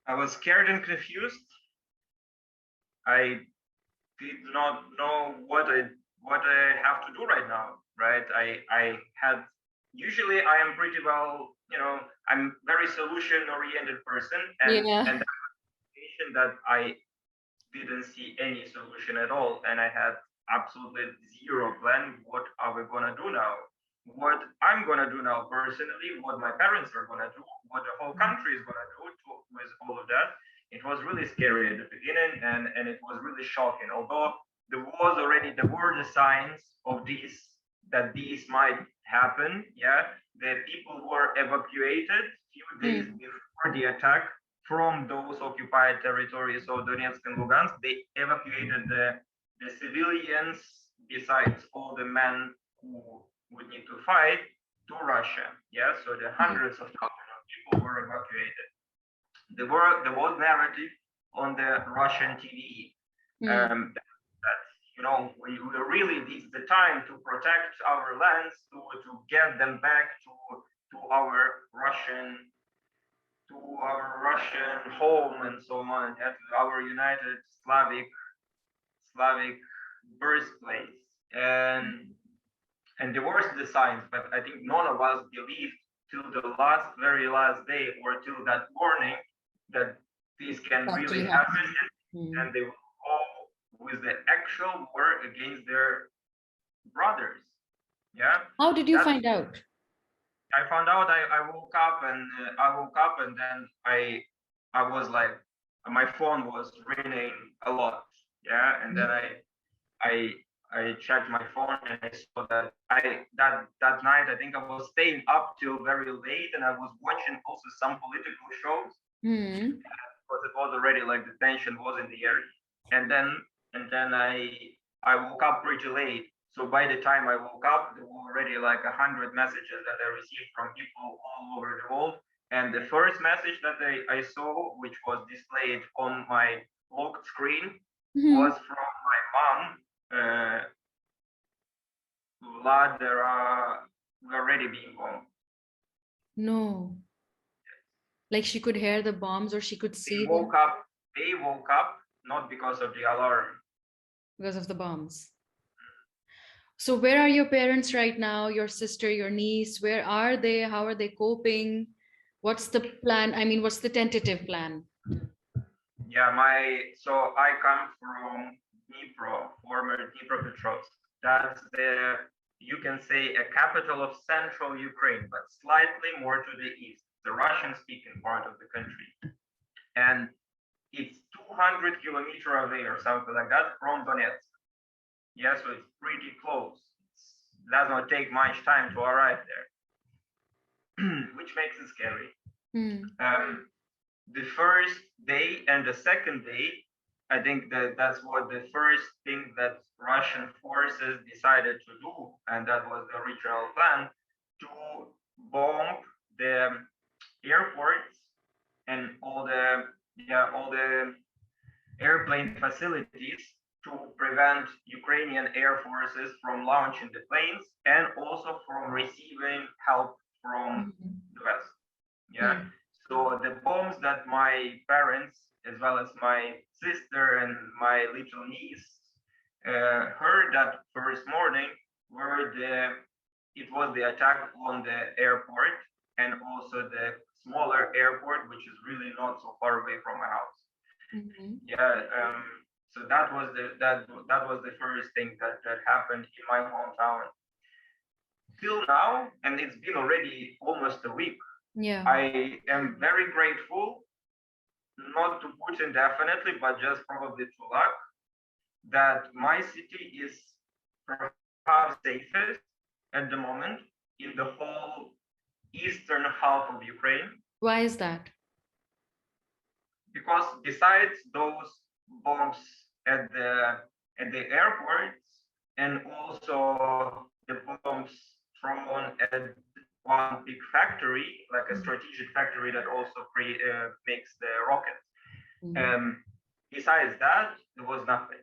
I was scared and confused. I did not know what I have to do right now, right? I had, usually I am pretty well, I'm very solution oriented person, and Yeah. that I didn't see any solution at all, and I had absolutely zero plan. What are we gonna do now? What I'm gonna do now personally? What my parents are gonna do? What the whole country is gonna do with all of that? It was really scary at the beginning, and it was really shocking. Although there were the signs of that this might happen. Yeah, the people were evacuated few days before the attack from those occupied territories of Donetsk and Lugansk. They evacuated the civilians, besides all the men who would need to fight, to Russia. Yeah, so the hundreds of thousands of people were evacuated. There was narrative on the Russian TV that we really, this is the time to protect our lands, to get them back to our Russian home and so on, at our united Slavic birthplace. And there were the signs, but I think none of us believed till the very last day, or till that warning, that this can really happen, and they will go with the actual war against their brothers. Yeah. How did you find out? I found out. I woke up and then I was like, my phone was ringing a lot. Yeah, and then I checked my phone and I saw that that night I think I was staying up till very late, and I was watching also some political shows because it was already like the tension was in the air, and then I woke up pretty late. So by the time I woke up, there were already like 100 messages that I received from people all over the world. And the first message that I saw, which was displayed on my locked screen, was from my mom. Vlad, we're already being bombed. No. Like she could hear the bombs, or she could see them? They woke up not because of the alarm. Because of the bombs. So where are your parents right now? Your sister, your niece, where are they? How are they coping? What's the plan? I mean, what's the tentative plan? Yeah, so I come from Dnipro, former Dnipropetrovsk. That's you can say, a capital of central Ukraine, but slightly more to the east, the Russian-speaking part of the country. And it's 200 kilometers away or something like that from Donetsk. Yeah, so it's pretty close. It does not take much time to arrive there, which makes it scary. The first day and the second day, I think that's what the first thing that Russian forces decided to do, and that was the original plan, to bomb the airports and all the airplane facilities to prevent Ukrainian air forces from launching the planes and also from receiving help from the West. Yeah. So the bombs that my parents, as well as my sister and my little niece, heard that first morning it was the attack on the airport, and also the smaller airport, which is really not so far away from my house. So that was the first thing that happened in my hometown. Till now, and it's been already almost a week. Yeah. I am very grateful, not to Putin definitely, but just probably to luck, that my city is perhaps safest at the moment in the whole eastern half of Ukraine. Why is that? Because besides those bombs at the airports and also the bombs thrown at one big factory, like a strategic factory that also makes the rockets. Besides that, there was nothing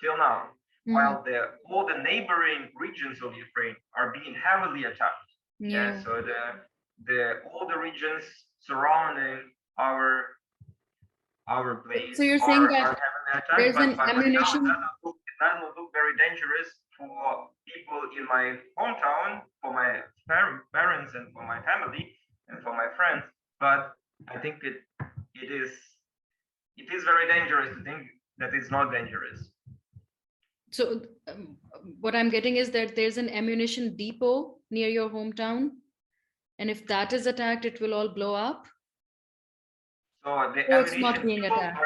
till now. While all the neighboring regions of Ukraine are being heavily attacked. Yeah. So all the regions surrounding our place. So you're saying that there's an ammunition. It doesn't look very dangerous for people in my hometown, for my parents and for my family and for my friends. But I think it is very dangerous to think that it's not dangerous. So what I'm getting is that there's an ammunition depot near your hometown, and if that is attacked, it will all blow up. So the ammunition depots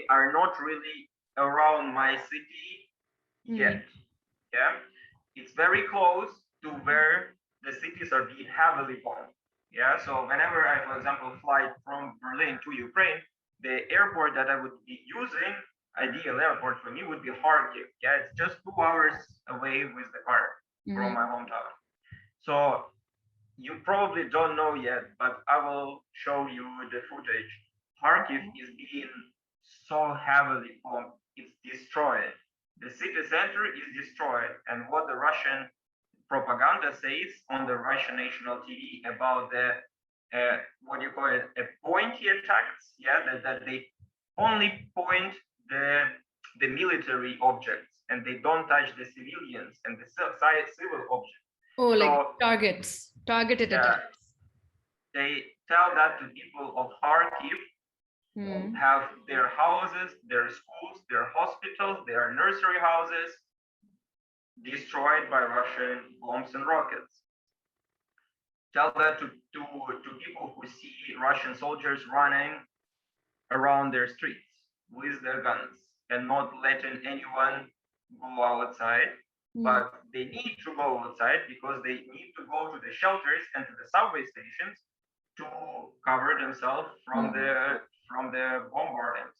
are not really around my city yet. Yeah, it's very close to where the cities are being heavily bombed. Yeah, so whenever I, for example, fly from Berlin to Ukraine, the airport that I would be using, ideal airport for me, would be Kharkiv. Yeah, it's just 2 hours away with the car from my hometown. So you probably don't know yet, but I will show you the footage. Kharkiv is being so heavily bombed, it's destroyed. The city center is destroyed, and what the Russian propaganda says on the Russian national TV about the what do you call it, pointy attacks? Yeah, that they only point the military objects and they don't touch the civilians and the civil objects. Oh, so, like targeted attacks. They tell that to people of Kharkiv have their houses, their schools, their hospitals, their nursery houses destroyed by Russian bombs and rockets. Tell that to people who see Russian soldiers running around their streets with their guns and not letting anyone go outside. But they need to go outside because they need to go to the shelters and to the subway stations to cover themselves from the bombardments.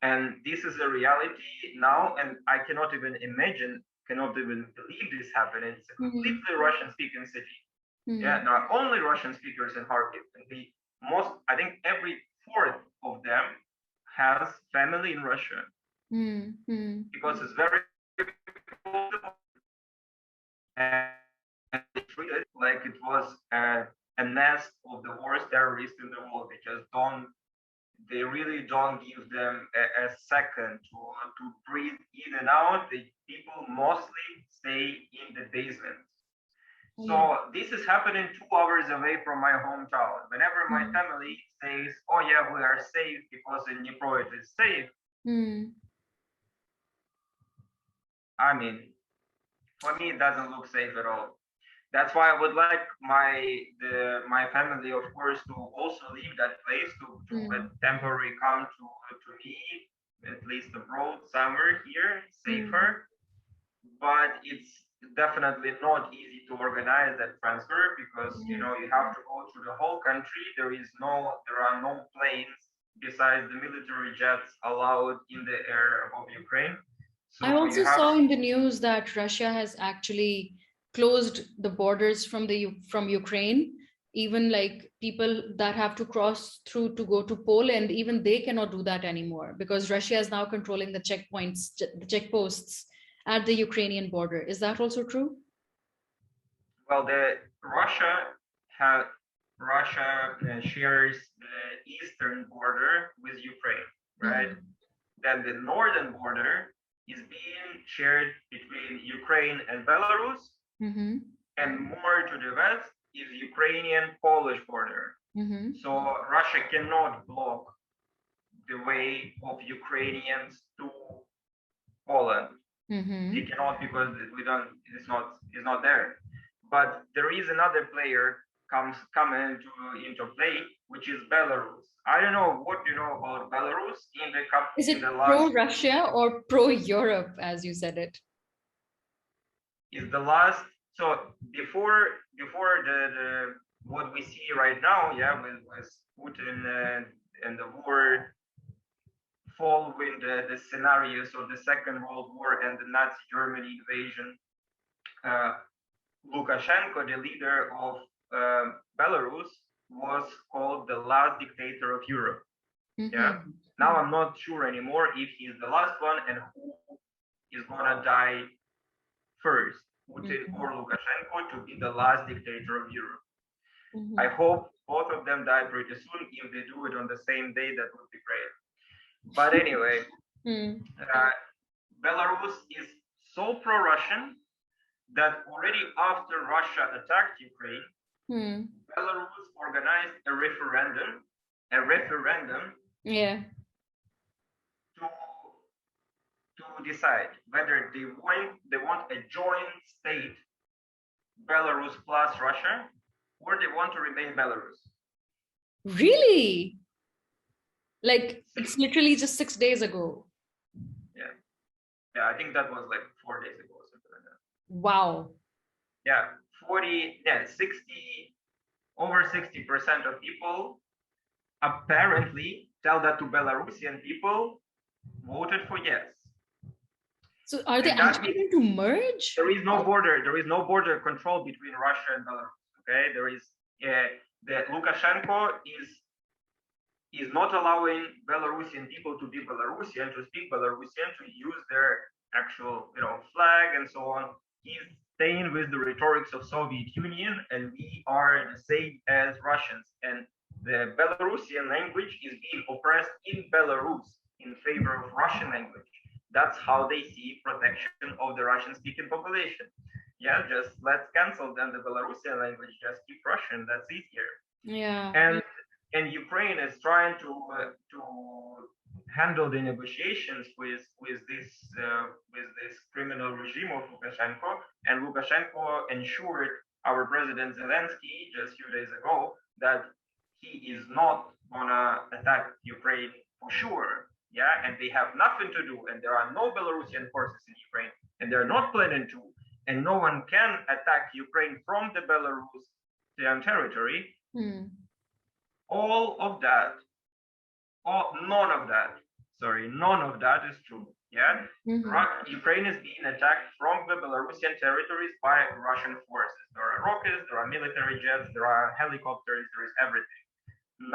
And this is a reality now, and I cannot even believe this happened. It's a completely Russian-speaking city. Yeah, not only Russian speakers in Kharkiv. And I think every fourth of them has family in Russia because it's very and they treat it like it was a nest of the worst terrorists in the world. They really don't give them a second to breathe in and out. The people mostly stay in the basement. So this is happening 2 hours away from my hometown. Whenever my family says, "Oh yeah, we are safe because in Dnipro it is safe," I mean, for me, it doesn't look safe at all. That's why I would like my family, of course, to also leave that place to temporarily come to me, at least abroad, somewhere here, safer. But it's definitely not easy to organize that transfer because you have to go through the whole country. There are no planes besides the military jets allowed in the air of Ukraine. So I also saw in the news that Russia has actually closed the borders from Ukraine. Even like people that have to cross through to go to Poland, even they cannot do that anymore because Russia is now controlling the checkposts at the Ukrainian border. Is that also true? Well, Russia shares the eastern border with Ukraine, right? Then the northern border is being shared between Ukraine and Belarus, and more to the west is Ukrainian-Polish border. So Russia cannot block the way of Ukrainians to Poland. They cannot because we don't. It's not there. But there is another player coming into play, which is Belarus. I don't know what you know about Belarus in the cup. Is it in the last, pro-Russia or pro-Europe, as you said it? Is the last. So before the what we see right now, yeah, with Putin and the war following the scenarios of the Second World War and the Nazi Germany invasion, Lukashenko, the leader of Belarus, was called the last dictator of Europe. Yeah. Now I'm not sure anymore if he's the last one and who is gonna die first, Putin or Lukashenko, to be the last dictator of Europe. I hope both of them die pretty soon. If they do it on the same day, that would be great. But anyway, Belarus is so pro-Russian that already after Russia attacked Ukraine, Belarus organized a referendum to decide whether they want a joint state, Belarus plus Russia, or they want to remain Belarus. Really? Like, it's literally just 6 days ago. Yeah, I think that was like 4 days ago or something like that. Wow. Yeah, over 60% of people apparently tell that to Belarusian people voted for yes. So are they actually going to merge? There is no border. There is no border control between Russia and Belarus. Okay, there is the Lukashenko is not allowing Belarusian people to be Belarusian, to speak Belarusian, to use their actual flag and so on. He's staying with the rhetorics of Soviet Union, and we are the same as Russians. And the Belarusian language is being oppressed in Belarus in favor of Russian language. That's how they see protection of the Russian-speaking population. Yeah, just let's cancel then the Belarusian language, just keep Russian. That's easier. Yeah. And Ukraine is trying to handle the negotiations with this criminal regime of Lukashenko. And Lukashenko ensured our President Zelensky just a few days ago that he is not gonna attack Ukraine for sure. Yeah, and they have nothing to do, and there are no Belarusian forces in Ukraine, and they're not planning to, and no one can attack Ukraine from the Belarusian territory. None of that is true. Yeah, Ukraine is being attacked from the Belarusian territories by Russian forces. There are rockets, there are military jets, there are helicopters, there is everything.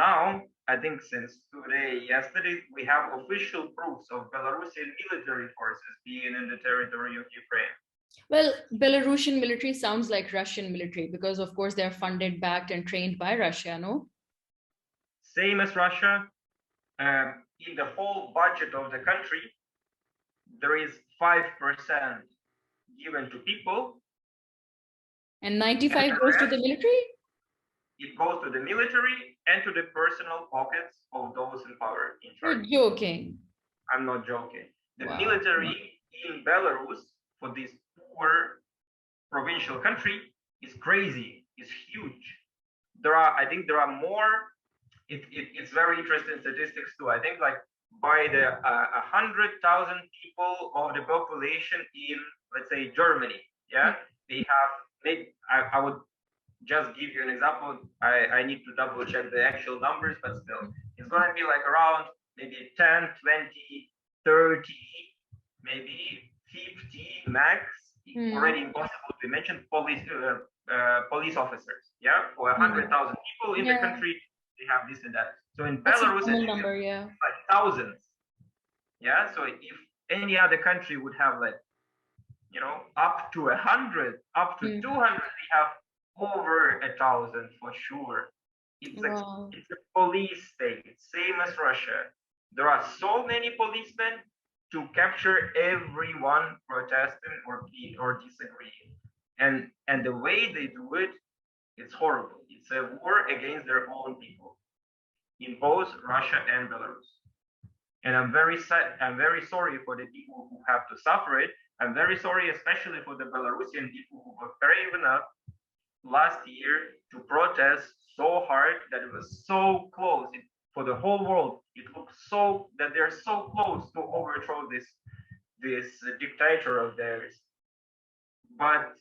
Now, I think since yesterday, we have official proofs of Belarusian military forces being in the territory of Ukraine. Well, Belarusian military sounds like Russian military because, of course, they're funded, backed, and trained by Russia, no? Same as Russia. In the whole budget of the country, there is 5% given to people. And 95 goes to the military? It goes to the military and to the personal pockets of those in power in charge. You're joking. I'm not joking. The military in Belarus for this poor provincial country is crazy. It's huge. I think there are more. It's very interesting statistics too. I think like by the 100,000 people of the population in, let's say, Germany, yeah, they have maybe I would just give you an example. I need to double check the actual numbers, but still, it's going to be like around maybe 10, 20, 30, maybe 50 max. Already impossible to mention police officers. Yeah, for 100,000 people in the country, they have this and that. So in Belarus, it's like thousands. Yeah, so if any other country would have like, up to 100, up to 200, they have over 1,000 for sure. It's a police state, same as Russia. There are so many policemen to capture everyone protesting or disagreeing. And the way they do it, it's horrible. It's a war against their own people in both Russia and Belarus. And I'm very sad. I'm very sorry for the people who have to suffer it. I'm very sorry, especially for the Belarusian people who were brave enough last year to protest so hard that it was so close for the whole world. It looked so that they're so close to overthrow this dictator of theirs. But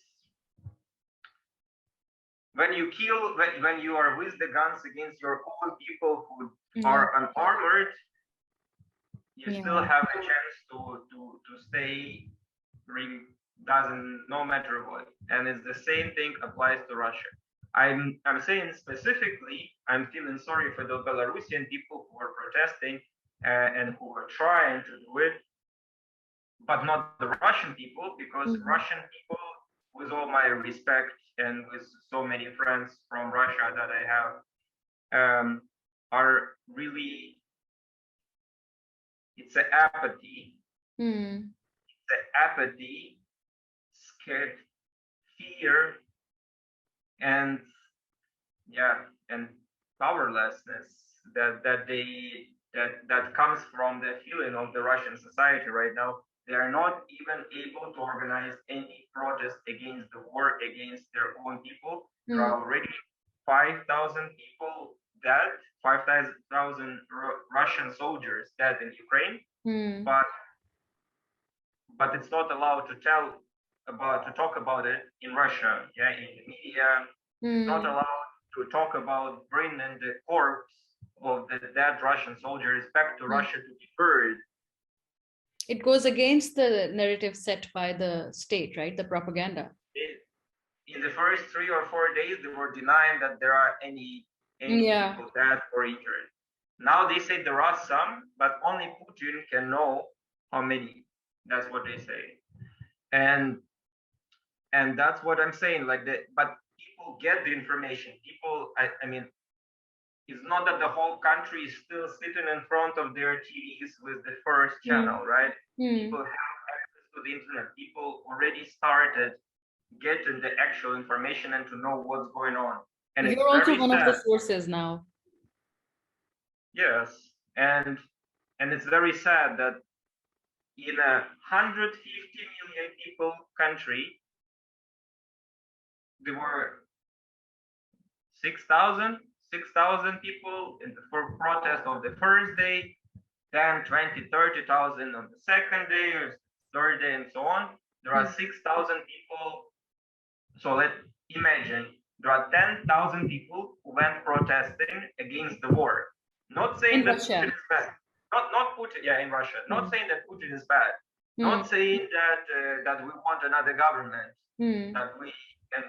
when you kill, when you are with the guns against your own people who are unarmored, you still have a chance to stay, doesn't, no matter what. And it's the same thing applies to Russia. I'm saying specifically, I'm feeling sorry for the Belarusian people who are protesting and who are trying to do it, but not the Russian people, because Russian people, with all my respect and with so many friends from Russia that I have, are really, it's an apathy. It's an apathy, scared, fear, and and powerlessness that comes from the feeling of the Russian society right now. They are not even able to organize any protest against the war against their own people. There are already 5,000 people dead, 5,000 Russian soldiers dead in Ukraine, but it's not allowed to talk about it in Russia, in the media. It's not allowed to talk about bringing the corpse of the dead Russian soldiers back to Russia to be buried. It goes against the narrative set by the state, right? The propaganda. In the first 3 or 4 days, they were denying that there are any people dead or injured. Now they say there are some, but only Putin can know how many. That's what they say. And that's what I'm saying. But people get the information. People, I mean, it's not that the whole country is still sitting in front of their TVs with the first channel, right? People have access to the internet. People already started getting the actual information and to know what's going on. And you're also one of the sources now. Yes, and it's very sad that in a 150 million people country, there were 6,000 people for protest on the first day, then 20, 30,000 on the second day, or third day, and so on. There are 6,000 people. So let's imagine there are 10,000 people who went protesting against the war. Not saying that Putin is bad. Not Putin, in Russia. Not saying that Putin is bad. Not saying that we want another government, that we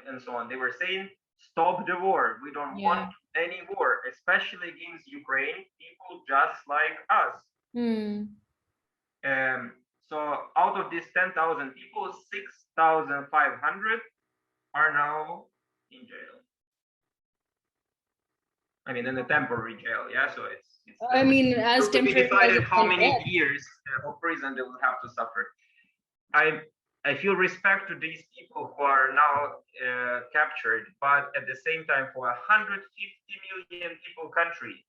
and so on. They were saying, stop the war. We don't want any war, especially against Ukraine, people just like us. So out of these 10,000 people, 6,500 are now in jail. I mean, in a temporary jail, so it's I mean, as temporary, decided how many years of prison they will have to suffer. I feel respect to these people who are now captured, but at the same time, for 150 million people country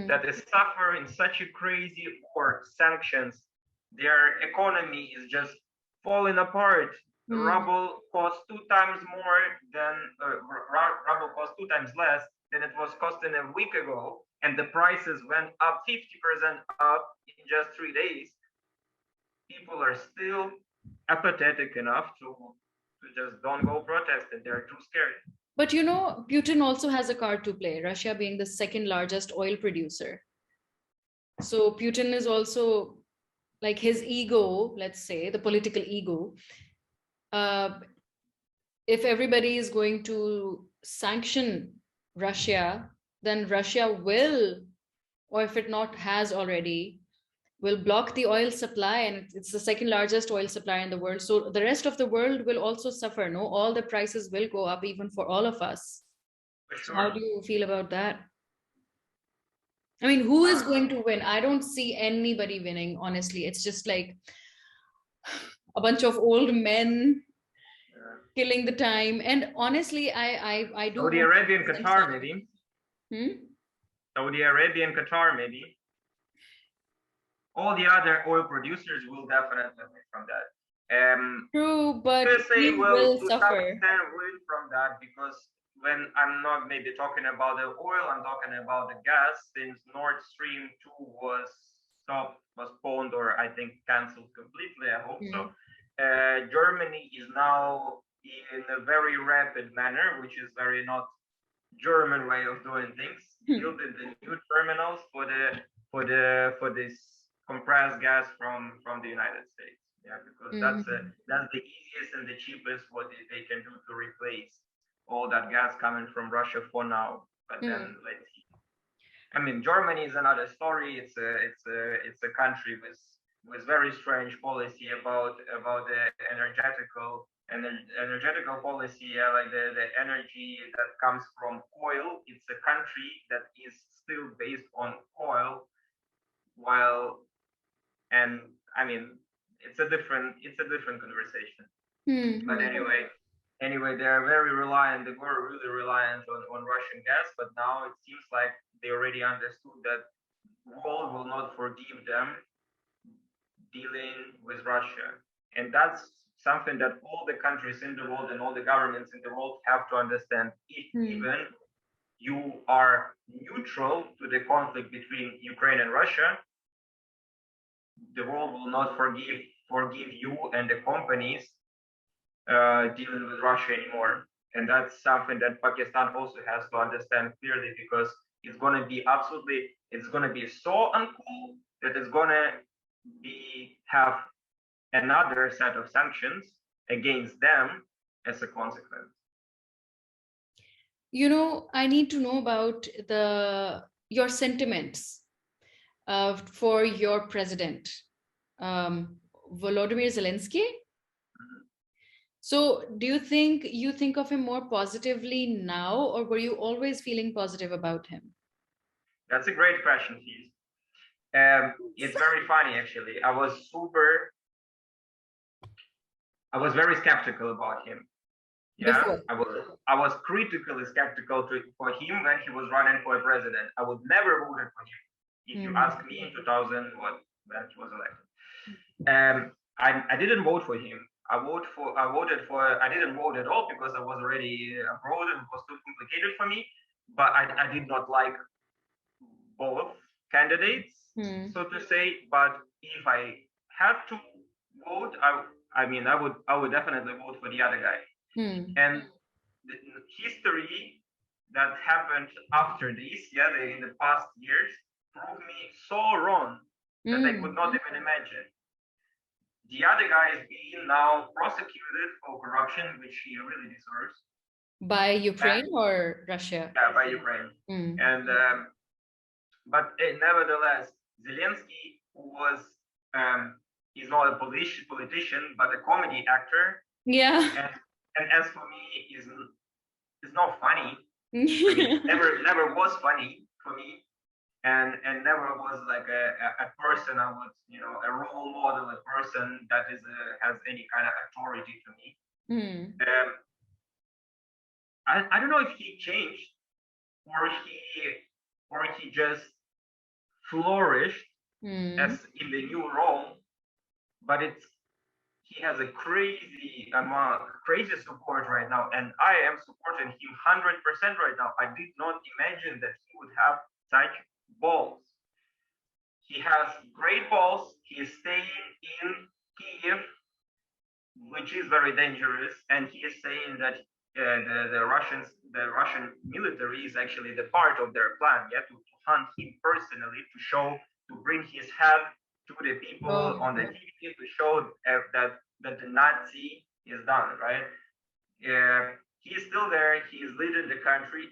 that is suffering such a crazy war, sanctions, their economy is just falling apart. The ruble costs 2 times more than ruble costs 2 times less than it was costing a week ago, and the prices went up 50% up in just 3 days. People are still apathetic enough to just don't go protest, and they're too scared. But you know, Putin also has a card to play, Russia being the second largest oil producer. So Putin is also, like, his ego, let's say, the political ego. If everybody is going to sanction Russia, then Russia will, or if it not has already, will block the oil supply, and it's the second largest oil supplier in the world. So the rest of the world will also suffer. No, all the prices will go up, even for all of us. For sure. How do you feel about that? I mean, who is going to win? I don't see anybody winning, honestly. It's just like a bunch of old men killing the time. And honestly, I do. Saudi Arabia and Qatar, maybe. Saudi Arabia and Qatar, maybe. all the other oil producers will definitely win from that. True, but USA he will, will to some suffer. extent, win from that because when I'm not maybe talking about the oil, I'm talking about the gas. Since Nord Stream 2 was stopped, postponed, or I think cancelled completely, I hope so. Germany is now in a very rapid manner, which is very not German way of doing things, building the new terminals for this compressed gas from the United States. Yeah, because that's the easiest and the cheapest what they can do to replace all that gas coming from Russia for now. But then let's see. I mean, Germany is another story. It's a country with very strange policy about the energetical policy, like the energy that comes from oil. It's a country that is still based on oil, and I mean, it's a different conversation. But anyway, they are very reliant. They were really reliant on Russian gas, but now it seems like they already understood that the world will not forgive them dealing with Russia, and that's something that all the countries in the world and all the governments in the world have to understand. If even you are neutral to the conflict between Ukraine and Russia, the world will not forgive you and the companies dealing with Russia anymore. And that's something that Pakistan also has to understand clearly, because it's going to be so uncool that it's going to have another set of sanctions against them as a consequence. You know, I need to know about your sentiments for your president, Volodymyr Zelensky. So do you think of him more positively now, or were you always feeling positive about him? That's a great question, Keith. It's very funny, actually. I was very skeptical about him. Yeah, before. I was critically skeptical for him when he was running for president. I would never vote for him. If you ask me in 2000, when he was elected, I didn't vote for him. I didn't vote at all because I was already abroad and it was too complicated for me. But I did not like both candidates, so to say. But if I had to vote, I would definitely vote for the other guy. And the history that happened after this, in the past years, proved me so wrong that I could not even imagine. The other guy is being now prosecuted for corruption, which he really deserves. By Ukraine or Russia? Yeah, by Ukraine. And but nevertheless, Zelensky, who was he's not a politician but a comedy actor. Yeah. And as for me, is not funny. I mean, never was funny for me, and never was like a person I would, a role model, a person that has any kind of authority to me. I don't know if he changed or he just flourished as in the new role, but he has a crazy support right now, and I am supporting him 100% right now. I did not imagine that he would have such balls. He has great balls. He is staying in Kiev, which is very dangerous, and he is saying that the Russian military is actually the part of their plan, to hunt him personally, to bring his head to the people on the TV, to show that the Nazi is done, right? He is still there. He is leading the country,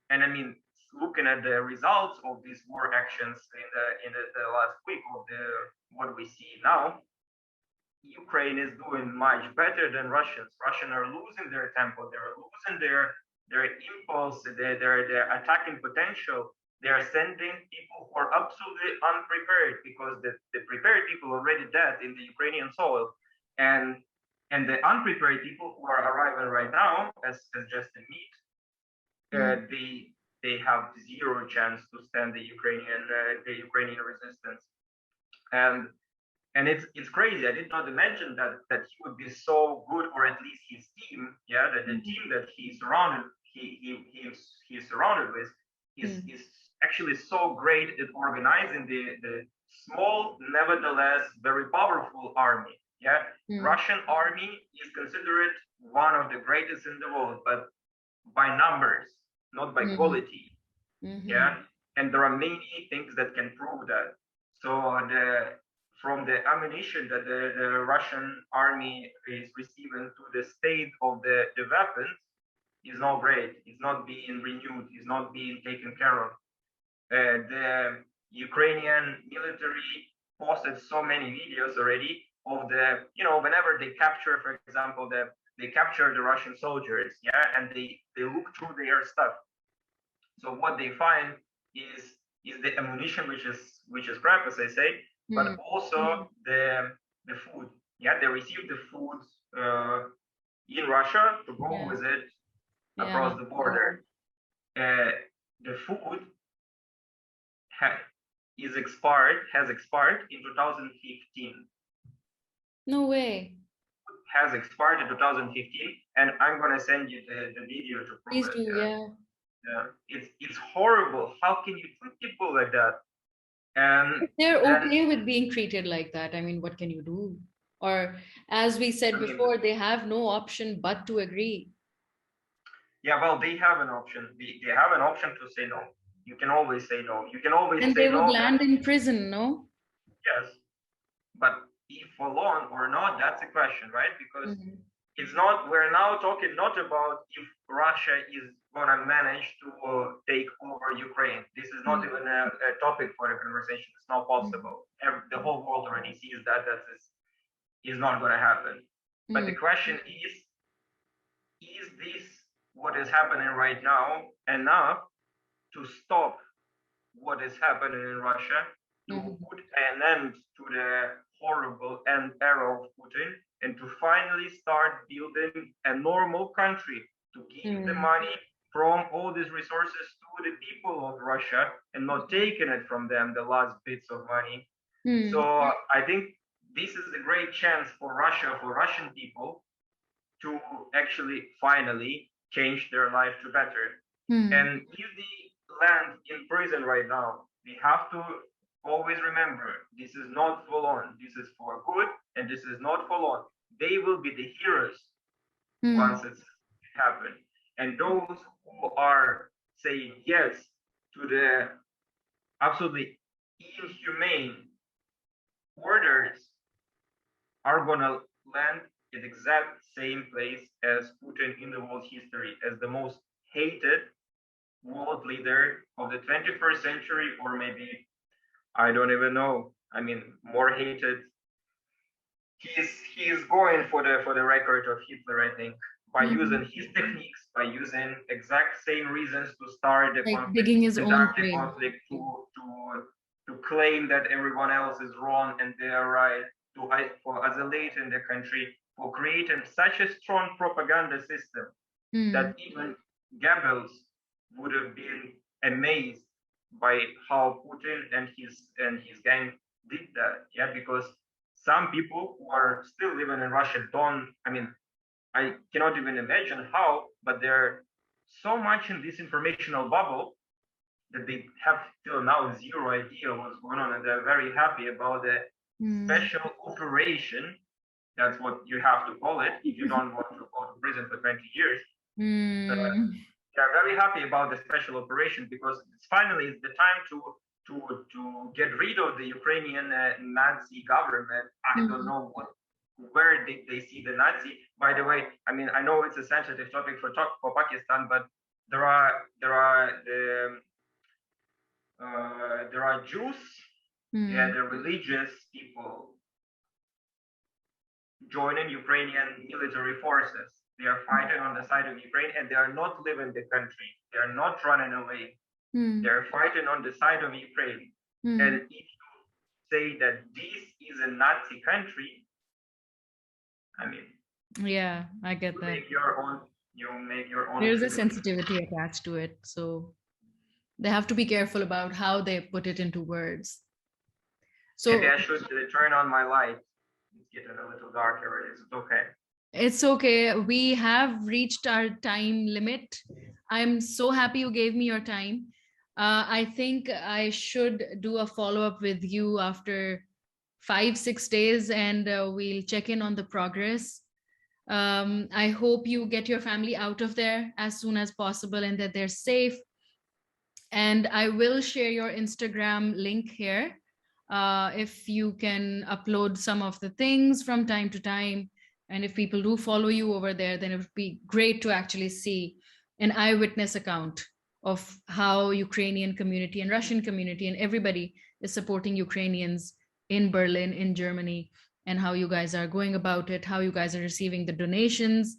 and I mean, looking at the results of these war actions in the last week of what we see now, Ukraine is doing much better than Russians. Russians are losing their tempo. They're losing their impulse, their attacking potential. They are sending people who are absolutely unprepared, because the prepared people are already dead in the Ukrainian soil, and the unprepared people who are arriving right now as just a meat, they have zero chance to stand the Ukrainian resistance. And it's crazy. I did not imagine that he would be so good, or at least his team, yeah, that the team that he's surrounded with is actually so great at organizing the small, nevertheless very powerful army. Yeah, Russian army is considered one of the greatest in the world, but by numbers, not by quality. Yeah, and there are many things that can prove that. So from the ammunition that the Russian army is receiving to the state of the weapons is not great. It's not being renewed. It's not being taken care of. The Ukrainian military posted so many videos already of the, whenever they capture, for example, they capture the Russian soldiers, yeah, and they look through their stuff. So what they find is the ammunition, which is crap, as I say, but also the food. Yeah, they receive the food in Russia to go with it across the border. The food has expired in 2015. No way. Has expired in 2015, and I'm gonna send you the video to prove Please it. do, yeah. It's horrible. How can you treat people like that? And they're okay with being treated like that. I mean, what can you do? Or as we said before, they have no option but to agree. Yeah, well, they have an option. They have an option to say no. You can always say no. You can always and say no. And they would land in prison, no? Yes. But if for long or not, that's a question, right? Because it's not, we're now talking not about if Russia is gonna manage to take over Ukraine. This is not even a topic for a conversation. It's not possible. The whole world already sees that is not gonna happen. But the question is this what is happening right now enough to stop what is happening in Russia, to put an end to the horrible end era of Putin, and to finally start building a normal country, to give the money from all these resources to the people of Russia and not taking it from them, the last bits of money. So I think this is a great chance for Russia, for Russian people, to actually finally change their life to better. And if they land in prison right now, we have to always remember, this is not for long. This is for good, and this is not for long. They will be the heroes once it's happened. And those who are saying yes to the absolutely inhumane orders are gonna land in the exact same place as Putin in the world history, as the most hated world leader of the 21st century, or maybe, I don't even know. I mean, more hated. He is going for the record of Hitler, I think, by using his techniques, by using exact same reasons to start the conflict, digging his own grave, to claim that everyone else is wrong and they are right, for isolating the country, for creating such a strong propaganda system that even Goebbels would have been amazed by how Putin and his gang did that. Yeah, because some people who are still living in Russia I cannot even imagine how, but they're so much in this informational bubble that they have till now zero idea what's going on, and they're very happy about the special operation. That's what you have to call it if you don't want to go to prison for 20 years. They're very happy about the special operation because it's finally the time to get rid of the Ukrainian Nazi government. I don't know where did they see the Nazi. By the way, I mean, I know it's a sensitive topic for Pakistan, but there are Jews and the religious people joining Ukrainian military forces. They are fighting on the side of Ukraine, and they are not leaving the country. They are not running away. They are fighting on the side of Ukraine. And if you say that this is a Nazi country, I mean, yeah, I get that. You make your own. There's a sensitivity attached to it, so they have to be careful about how they put it into words. So maybe I should turn on my light. It's getting a little dark already. It's okay. it's okay. We have reached our time limit. I'm so happy you gave me your time. I think I should do a follow-up with you after 5-6 days, and we'll check in on the progress. I hope you get your family out of there as soon as possible and that they're safe. And I will share your Instagram link here. If you can upload some of the things from time to time, and if people do follow you over there, then it would be great to actually see an eyewitness account of how Ukrainian community and Russian community and everybody is supporting Ukrainians in Berlin, in Germany, and how you guys are going about it, how you guys are receiving the donations.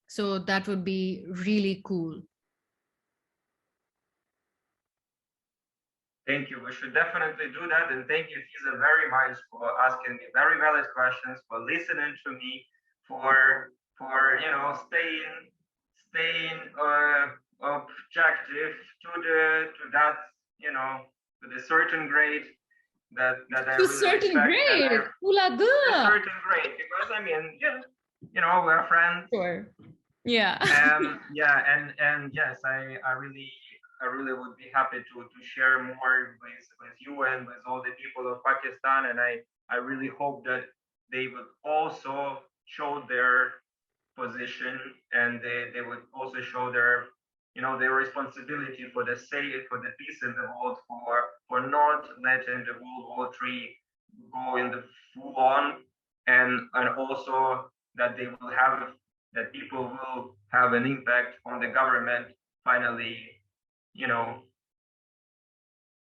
So that would be really cool. Thank you. We should definitely do that. And thank you, Fiza, very much for asking me very valid questions, for listening to me, for staying objective to that, to the certain grade that I To really certain respect. grade. To certain grade, because I mean, we're friends. Sure. Yeah. And yes, I really would be happy to share more with you and with all the people of Pakistan, and I really hope that they would also show their position, and they would also show their their responsibility for the peace in the world, for not letting the World War III go in the full on, and also that people will have an impact on the government finally,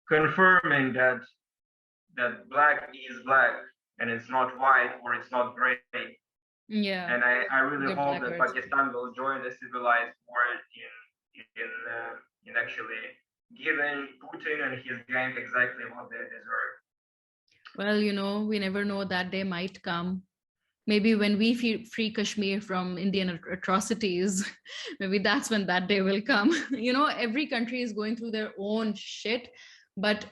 confirming that black is black and it's not white or it's not gray. Yeah. And I really Good hope that backwards. Pakistan will join the civilized world in actually giving Putin and his gang exactly what they deserve. Well, we never know, that day might come. Maybe when we free Kashmir from Indian atrocities, maybe that's when that day will come. Every country is going through their own shit. But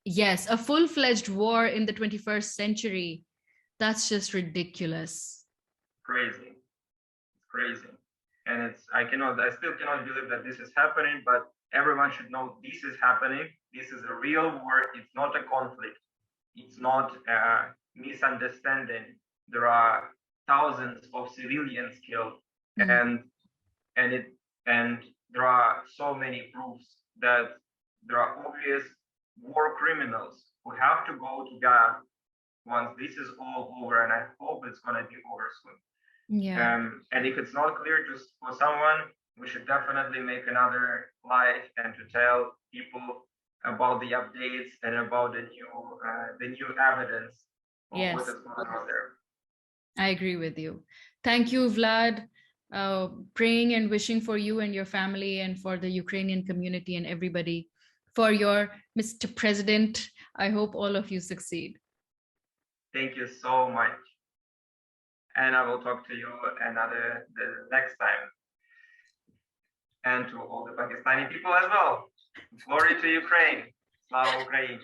yes, a full-fledged war in the 21st century, that's just ridiculous. Crazy. And I still cannot believe that this is happening, but everyone should know this is happening. This is a real war. It's not a conflict. It's not a misunderstanding. There are thousands of civilians killed, and there are so many proofs that there are obvious war criminals who have to go to jail once this is all over, and I hope it's going to be over soon. Yeah. And if it's not clear for someone, we should definitely make another live and to tell people about the updates and about the new evidence of Yes. what is going on there. I agree with you. Thank you, Vlad. Praying and wishing for you and your family and for the Ukrainian community and everybody, for your Mr. President. I hope all of you succeed. Thank you so much. And I will talk to you the next time. And to all the Pakistani people as well. Glory to Ukraine. Slava Ukraini.